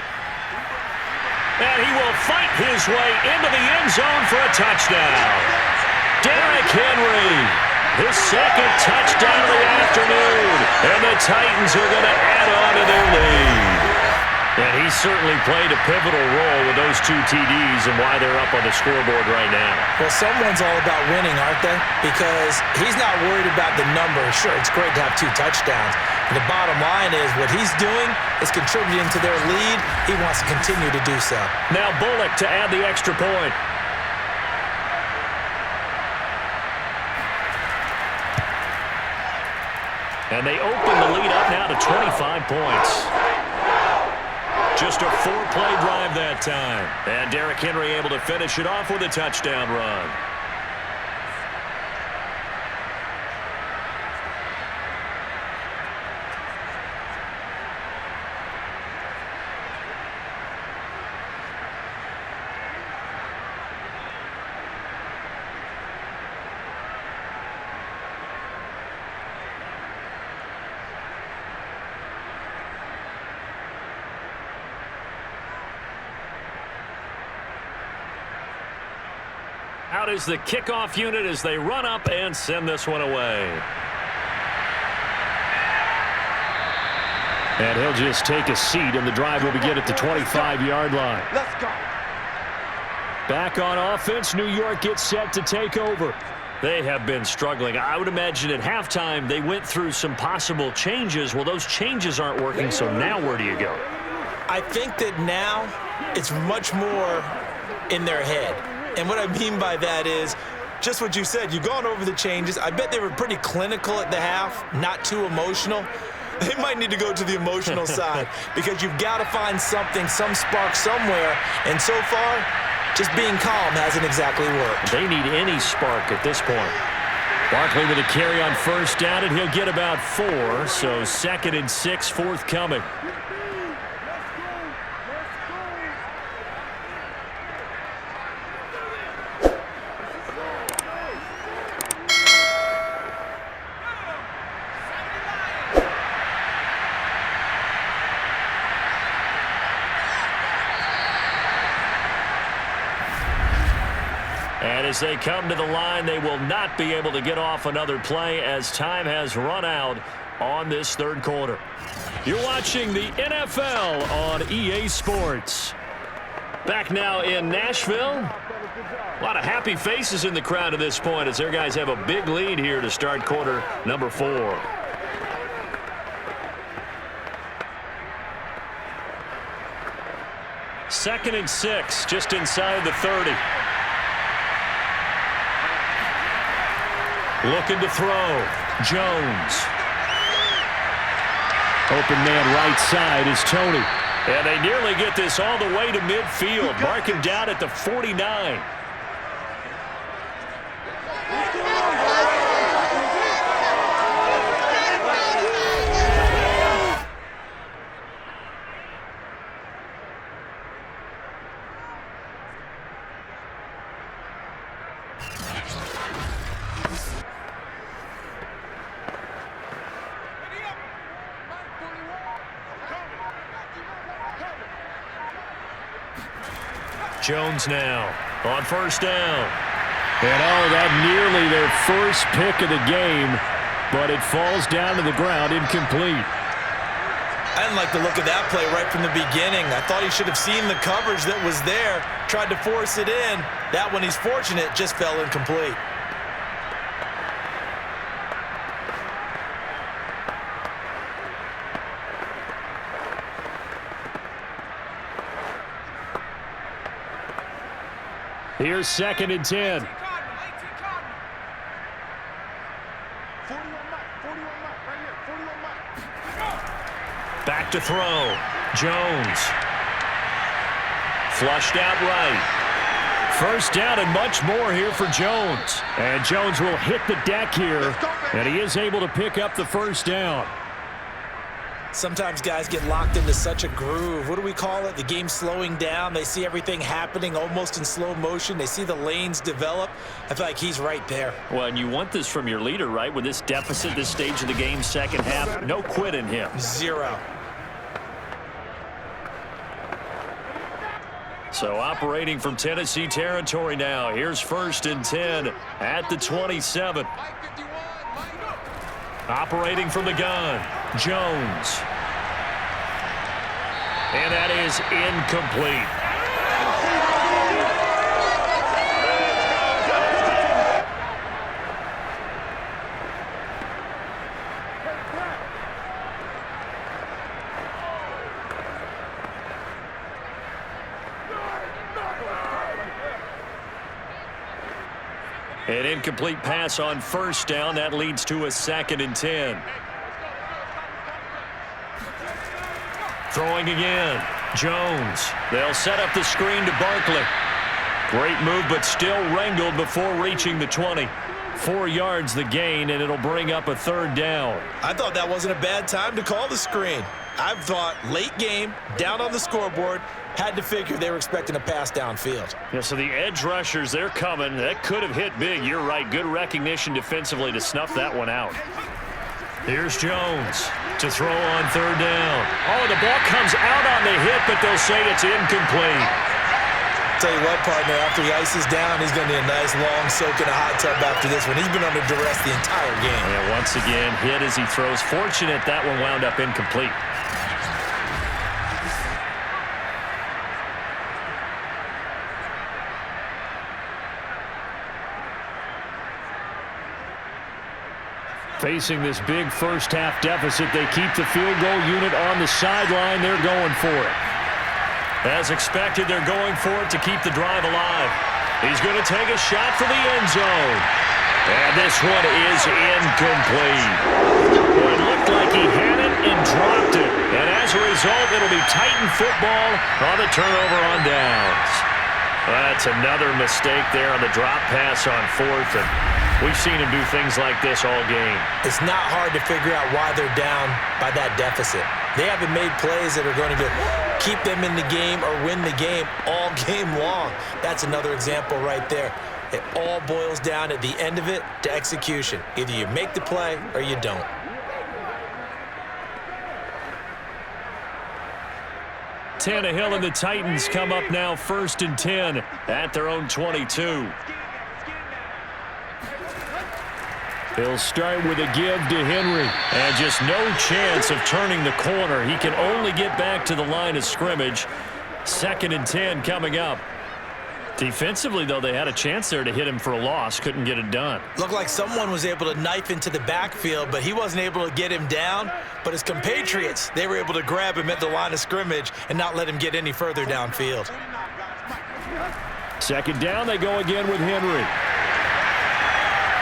And he will fight his way into the end zone for a touchdown. Derrick Henry. His 2nd touchdown of the afternoon. And the Titans are going to add on to their lead. And he certainly played a pivotal role with those 2 TDs and why they're up on the scoreboard right now. Well, someone's all about winning, aren't they? Because he's not worried about the number. Sure, it's great to have 2 touchdowns. And the bottom line is what he's doing is contributing to their lead. He wants to continue to do so. Now Bullock to add the extra point. And they open the lead up now to 25 points. Just a 4-play drive that time. And Derrick Henry able to finish it off with a touchdown run. is the kickoff unit as they run up and send this one away. And he'll just take a seat, and the drive will begin at the 25-yard line. Let's go. Back on offense, New York gets set to take over. They have been struggling. I would imagine at halftime they went through some possible changes. Well, those changes aren't working, so now where do you go? I think that now it's much more in their head. And what I mean by that is just what you said. You've gone over the changes. I bet they were pretty clinical at the half, not too emotional. They might need to go to the emotional side because you've got to find something, some spark somewhere. And so far, just being calm hasn't exactly worked. They need any spark at this point. Barkley with a carry on first down, and he'll get about 4. So 2nd and 6 forthcoming. And as they come to the line, they will not be able to get off another play as time has run out on this third quarter. You're watching the NFL on EA Sports. Back now in Nashville. A lot of happy faces in the crowd at this point as their guys have a big lead here to start quarter number 4. Second and 6, just inside the 30. Looking to throw. Jones. Open man right side is Tony. And they nearly get this all the way to midfield. Marking down at the 49. Jones now on first down. And that nearly their first pick of the game, but it falls down to the ground incomplete. I didn't like the look of that play right from the beginning. I thought he should have seen the coverage that was there, tried to force it in. That one, he's fortunate, just fell incomplete. Here's 2nd and 10. Back to throw. Jones. Flushed out right. First down and much more here for Jones. And Jones will hit the deck here, and he is able to pick up the first down. Sometimes guys get locked into such a groove. What do we call it? The game slowing down. They see everything happening almost in slow motion. They see the lanes develop. I feel like he's right there. Well, and you want this from your leader, right? With this deficit, this stage of the game, second half, no quit in him. 0. So operating from Tennessee territory now. Here's 1st and 10 at the 27. Operating from the gun, Jones. And that is incomplete. An incomplete pass on first down. That leads to a 2nd and 10. Throwing again. Jones. They'll set up the screen to Barkley. Great move, but still wrangled before reaching the 20. 4 yards the gain, and it'll bring up a 3rd down. I thought that wasn't a bad time to call the screen. I thought late game, down on the scoreboard, had to figure they were expecting a pass downfield. Yeah, so the edge rushers, they're coming. That could have hit big. You're right. Good recognition defensively to snuff that one out. Here's Jones to throw on 3rd down. Oh, the ball comes out on the hit, but they'll say it's incomplete. tell you what, partner, after he ices down, he's going to need a nice long soak in a hot tub after this one. He's been under duress the entire game. Yeah, once again, hit as he throws. Fortunate that one wound up incomplete. Facing this big first-half deficit, they keep the field goal unit on the sideline. They're going for it. As expected, they're going for it to keep the drive alive. He's going to take a shot for the end zone. And this one is incomplete. Boy, it looked like he had it and dropped it. And as a result, it'll be Titan football on the turnover on downs. That's another mistake there on the drop pass on fourth. And we've seen him do things like this all game. It's not hard to figure out why they're down by that deficit. They haven't made plays that are going to keep them in the game or win the game all game long. That's another example right there. It all boils down at the end of it to execution. Either you make the play or you don't. Tannehill and the Titans come up now 1st and 10 at their own 22. He'll start with a give to Henry. And just no chance of turning the corner. He can only get back to the line of scrimmage. 2nd and 10 coming up. Defensively, though, they had a chance there to hit him for a loss. Couldn't get it done. Looked like someone was able to knife into the backfield, but he wasn't able to get him down. But his compatriots, they were able to grab him at the line of scrimmage and not let him get any further downfield. 2nd down, they go again with Henry.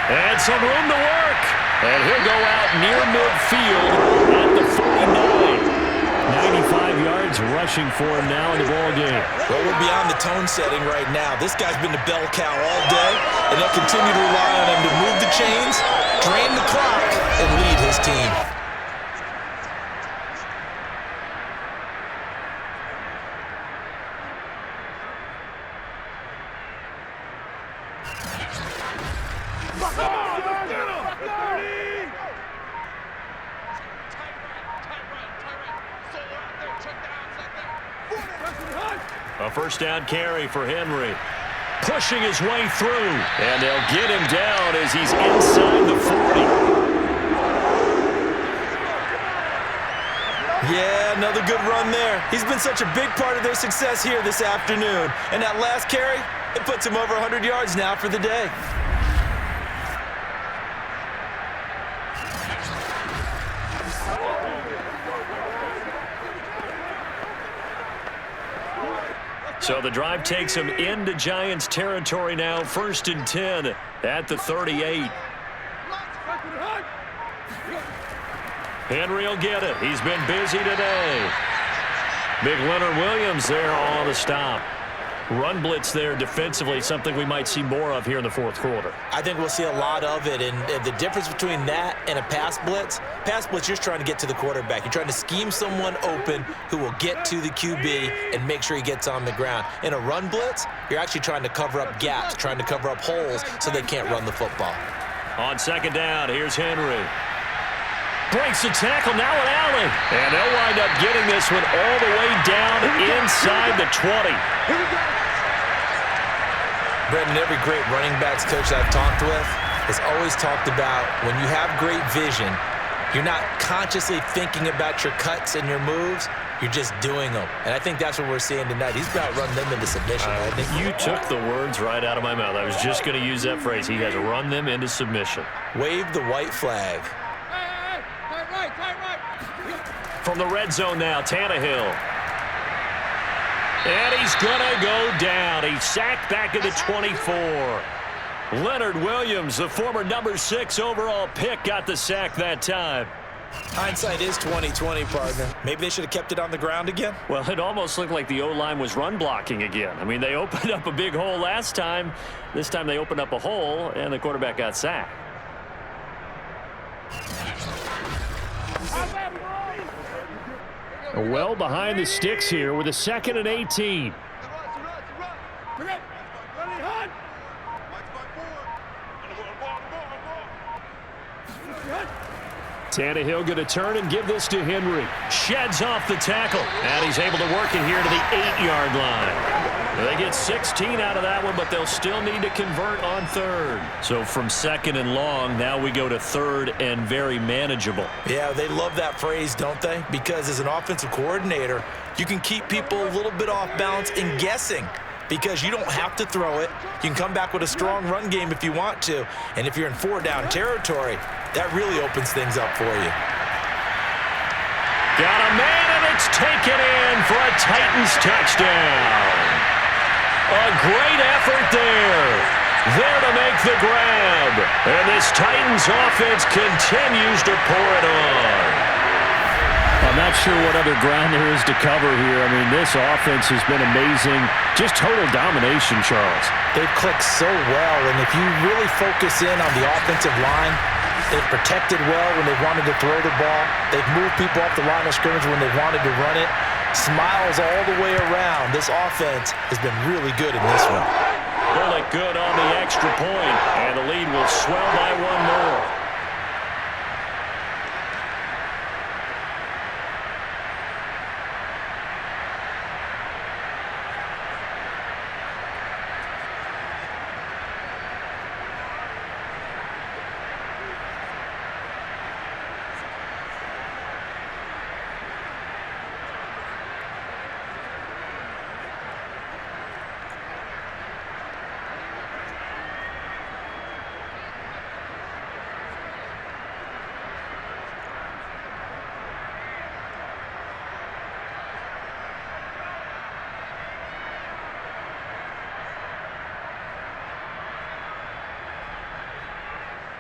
And some room to work. And he'll go out near midfield at the 49. 95 yards rushing for him now in the ball game. Well, we're beyond the tone setting right now. This guy's been the bell cow all day, and they'll continue to rely on him to move the chains, drain the clock, and lead his team. A 1st down carry for Henry. Pushing his way through. And they'll get him down as he's inside the 40. Yeah, another good run there. He's been such a big part of their success here this afternoon. And that last carry, it puts him over 100 yards now for the day. So the drive takes him into Giants territory now. 1st and 10 at the 38. Henry will get it. He's been busy today. Big Leonard Williams there on the stop. Run blitz there defensively, something we might see more of here in the 4th quarter. I think we'll see a lot of it, and the difference between that and a pass blitz, you're just trying to get to the quarterback. You're trying to scheme someone open who will get to the QB and make sure he gets on the ground. In a run blitz, you're actually trying to cover up gaps, trying to cover up holes so they can't run the football. On 2nd down, here's Henry. Breaks the tackle, now an alley. And they'll wind up getting this one all the way down inside the 20. Brendan, every great running backs coach I've talked with has always talked about when you have great vision, you're not consciously thinking about your cuts and your moves, you're just doing them. And I think that's what we're seeing tonight. He's about to run them into submission. You took the words right out of my mouth. I was just going to use that phrase. He has run them into submission. Wave the white flag. From the red zone now, Tannehill. And he's going to go down. He's sacked back at the 24. Leonard Williams, the former number 6 overall pick, got the sack that time. Hindsight is 20/20, partner. Maybe they should have kept it on the ground again. Well, it almost looked like the O-line was run blocking again. I mean, they opened up a big hole last time. This time they opened up a hole, and the quarterback got sacked. Well behind the sticks here with a 2nd and 18. Tannehill going to turn and give this to Henry. Sheds off the tackle. And he's able to work it here to the 8-yard line. They get 16 out of that one, but they'll still need to convert on third. So from second and long, now we go to third and very manageable. Yeah, they love that phrase, don't they? Because as an offensive coordinator, you can keep people a little bit off balance and guessing because you don't have to throw it. You can come back with a strong run game if you want to. And if you're in 4-down territory, that really opens things up for you. Got a man, and it's taken in for a Titans touchdown. A great effort there. There to make the grab. And this Titans offense continues to pour it on. I'm not sure what other ground there is to cover here. I mean, this offense has been amazing. Just total domination, Charles. They've clicked so well, and if you really focus in on the offensive line, they've protected well when they've wanted to throw the ball. They've moved people off the line of scrimmage when they've wanted to run it. Smiles all the way around. This offense has been really good in this one. Bullet good on the extra point, and the lead will swell by one more.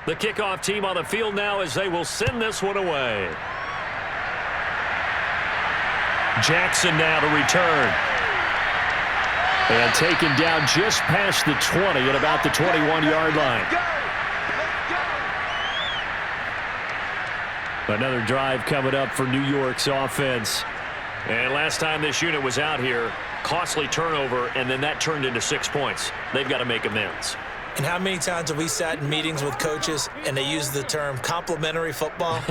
The kickoff team on the field now as they will send this one away. Jackson now to return. And taken down just past the 20 at about the 21-yard line. Another drive coming up for New York's offense. And last time this unit was out here, costly turnover, and then that turned into 6 points. They've got to make amends. And how many times have we sat in meetings with coaches and they use the term complementary football?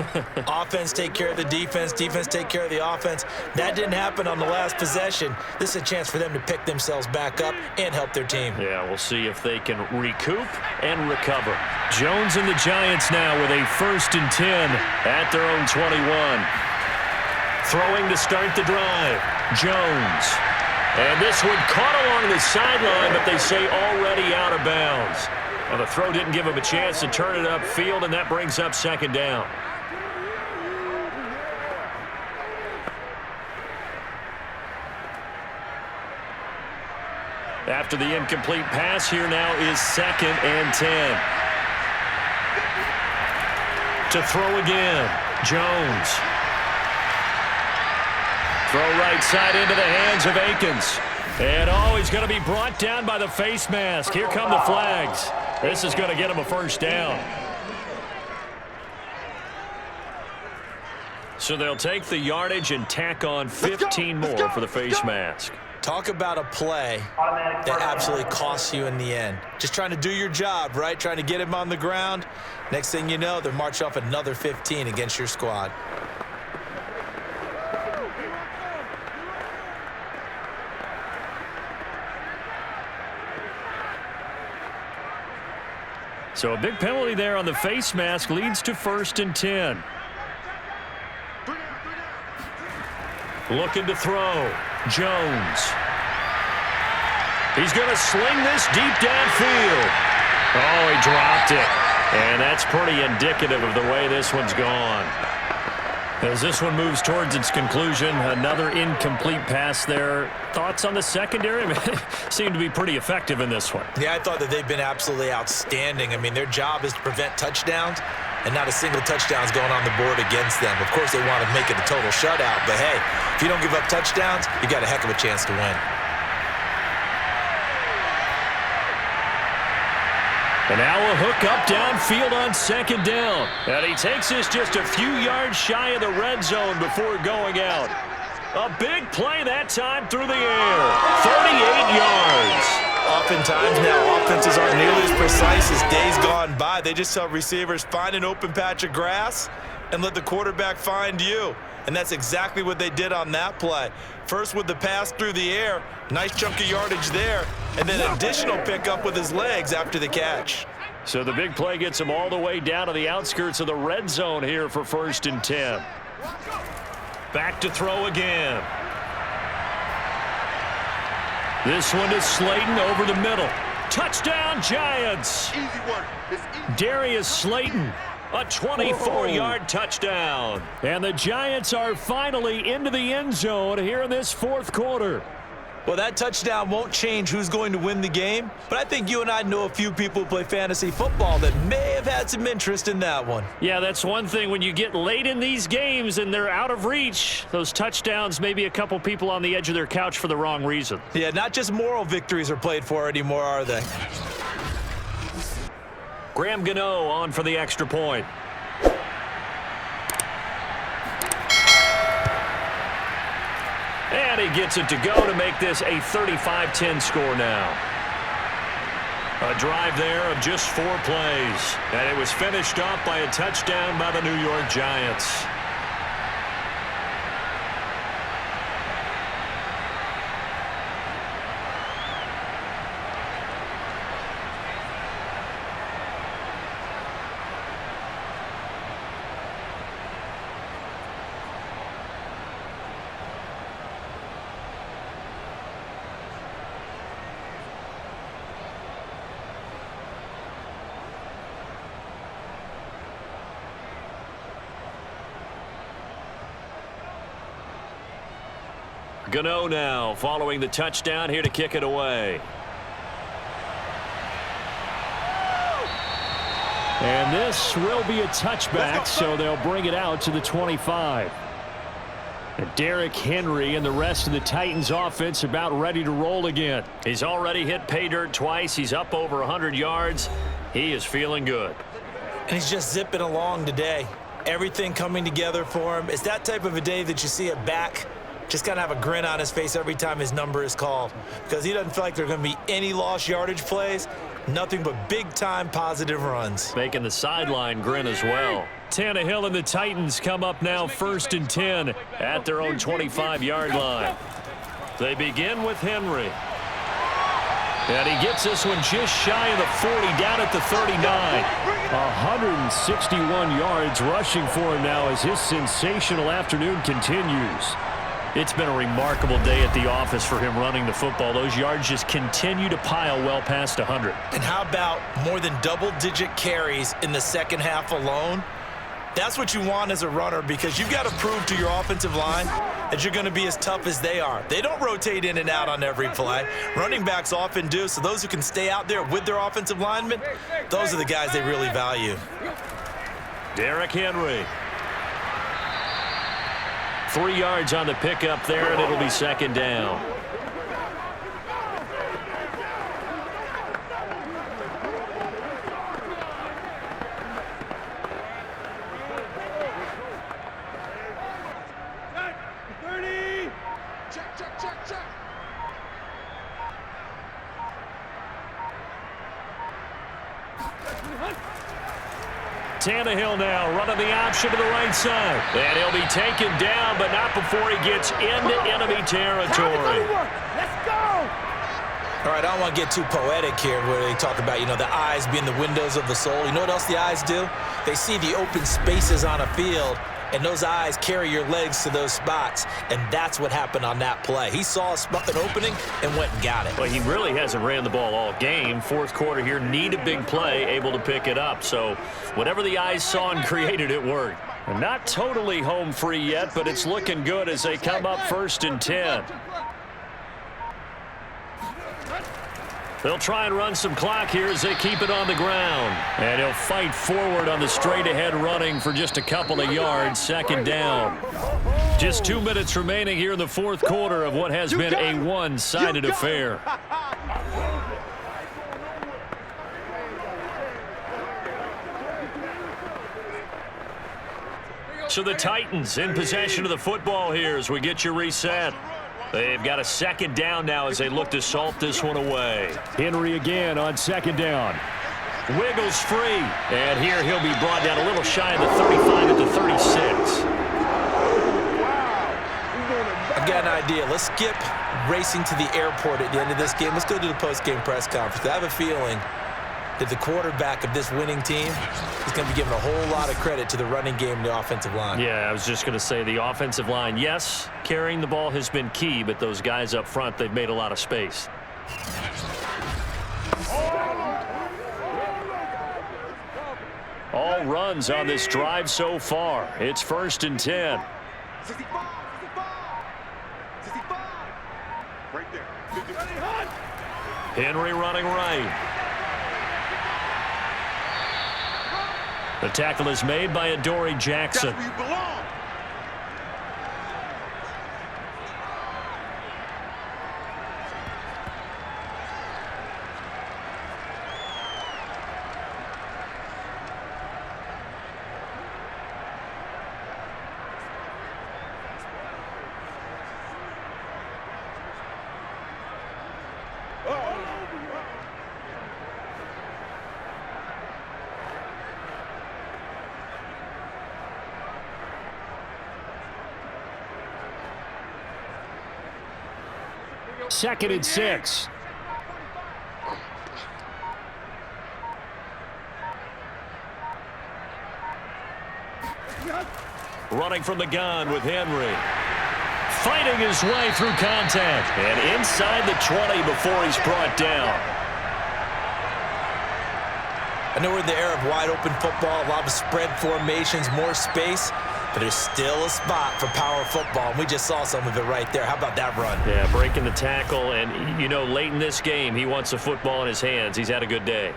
Offense take care of the defense, defense take care of the offense. That didn't happen on the last possession. This is a chance for them to pick themselves back up and help their team. Yeah, we'll see if they can recoup and recover. Jones and the Giants now with a 1st and 10 at their own 21. Throwing to start the drive. Jones. And this one caught along the sideline, but they say already out of bounds. Well, the throw didn't give him a chance to turn it upfield, and that brings up 2nd down. After the incomplete pass, here now is 2nd and 10. To throw again, Jones. Throw right side into the hands of Akins. And he's going to be brought down by the face mask. Here come the flags. This is going to get him a 1st down. So they'll take the yardage and tack on 15 more for the face mask. Talk about a play that absolutely costs you in the end. Just trying to do your job, right? Trying to get him on the ground. Next thing you know, they're marching off another 15 against your squad. So a big penalty there on the face mask leads to 1st and 10. Looking to throw. Jones. He's going to sling this deep downfield. Oh, he dropped it. And that's pretty indicative of the way this one's gone. As this one moves towards its conclusion, another incomplete pass there. Thoughts on the secondary? I mean, seem to be pretty effective in this one. Yeah, I thought that they've been absolutely outstanding. I mean, their job is to prevent touchdowns, and not a single touchdown is going on the board against them. Of course, they want to make it a total shutout, but hey, if you don't give up touchdowns, you got a heck of a chance to win. And now a hook up downfield on 2nd down. And he takes this just a few yards shy of the red zone before going out. A big play that time through the air. 38 yards. Oftentimes now, offenses aren't nearly as precise as days gone by. They just tell receivers, find an open patch of grass and let the quarterback find you. And that's exactly what they did on that play. First with the pass through the air, nice chunk of yardage there, and then additional pickup with his legs after the catch. So the big play gets him all the way down to the outskirts of the red zone here for 1st and 10. Back to throw again. This one is Slayton over the middle. Touchdown, Giants! Easy work. It's easy. Darius Slayton, a 24-yard touchdown. And the Giants are finally into the end zone here in this 4th quarter. Well, that touchdown won't change who's going to win the game, but I think you and I know a few people who play fantasy football that may have had some interest in that one. Yeah, that's one thing. When you get late in these games and they're out of reach, those touchdowns, maybe a couple people on the edge of their couch for the wrong reason. Yeah, not just moral victories are played for anymore, are they? Graham Gano on for the extra point. And he gets it to go to make this a 35-10 score now. A drive there of just 4 plays. And it was finished off by a touchdown by the New York Giants. Gano now following the touchdown here to kick it away. And this will be a touchback, so they'll bring it out to the 25. And Derrick Henry and the rest of the Titans offense about ready to roll again. He's already hit pay dirt twice. He's up over 100 yards. He is feeling good. And he's just zipping along today. Everything coming together for him. It's that type of a day that you see a back just kind of have a grin on his face every time his number is called, because he doesn't feel like there are going to be any lost yardage plays, nothing but big-time positive runs. Making the sideline grin as well. Tannehill and the Titans come up now 1st and 10 at their own 25-yard line. They begin with Henry. And he gets this one just shy of the 40, down at the 39. 161 yards rushing for him now as his sensational afternoon continues. It's been a remarkable day at the office for him running the football. Those yards just continue to pile well past 100. And how about more than double-digit carries in the second half alone? That's what you want as a runner, because you've got to prove to your offensive line that you're going to be as tough as they are. They don't rotate in and out on every play. Running backs often do, so those who can stay out there with their offensive linemen, those are the guys they really value. Derrick Henry. 3 yards on the pickup there, and it'll be 2nd down. Tannehill now running the option to the right side. And he'll be taken down, but not before he gets into enemy territory. Let's go! All right, I don't want to get too poetic here where they talk about, the eyes being the windows of the soul. You know what else the eyes do? They see the open spaces on a field, and those eyes carry your legs to those spots, and that's what happened on that play. He saw an opening and went and got it. Well, he really hasn't ran the ball all game. 4th quarter here, need a big play, able to pick it up. So whatever the eyes saw and created, it worked. Not totally home free yet, but it's looking good as they come up 1st and 10. They'll try and run some clock here as they keep it on the ground. And he'll fight forward on the straight-ahead running for just a couple of yards. 2nd down. Just 2 minutes remaining here in the 4th quarter of what has been a one-sided affair. So the Titans in possession of the football here as we get you reset. They've got a 2nd down now as they look to salt this one away. Henry again on 2nd down. Wiggles free. And here he'll be brought down a little shy of the 35 at the 36. I've got an idea. Let's skip racing to the airport at the end of this game. Let's go to the post-game press conference. I have a feeling that the quarterback of this winning team is going to be given a whole lot of credit to the running game and the offensive line. Yeah, I was just going to say the offensive line, yes, carrying the ball has been key, but those guys up front, they've made a lot of space. All runs on this drive so far. It's 1st and 10. 65. Right there. Henry running right. The tackle is made by Adoree Jackson. That's where you belong. Second and 6. Running from the gun with Henry. Fighting his way through contact. And inside the 20 before he's brought down. I know we're in the era of wide-open football, a lot of spread formations, more space, but there's still a spot for power football, and we just saw some of it right there. How about that run? Yeah, breaking the tackle, and, you know, late in this game, he wants the football in his hands. He's had a good day.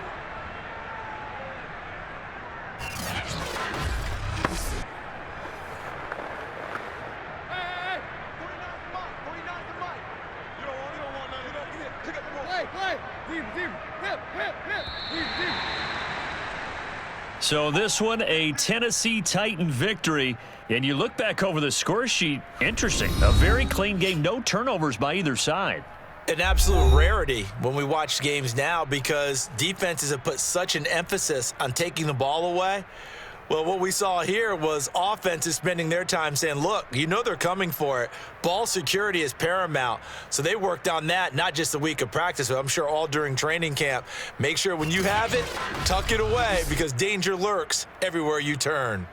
So this one, a Tennessee Titan victory. And you look back over the score sheet, interesting. A very clean game, no turnovers by either side. An absolute rarity when we watch games now because defenses have put such an emphasis on taking the ball away. Well, what we saw here was offenses spending their time saying, look, you know they're coming for it. Ball security is paramount. So they worked on that, not just a week of practice, but I'm sure all during training camp. Make sure when you have it, tuck it away because danger lurks everywhere you turn.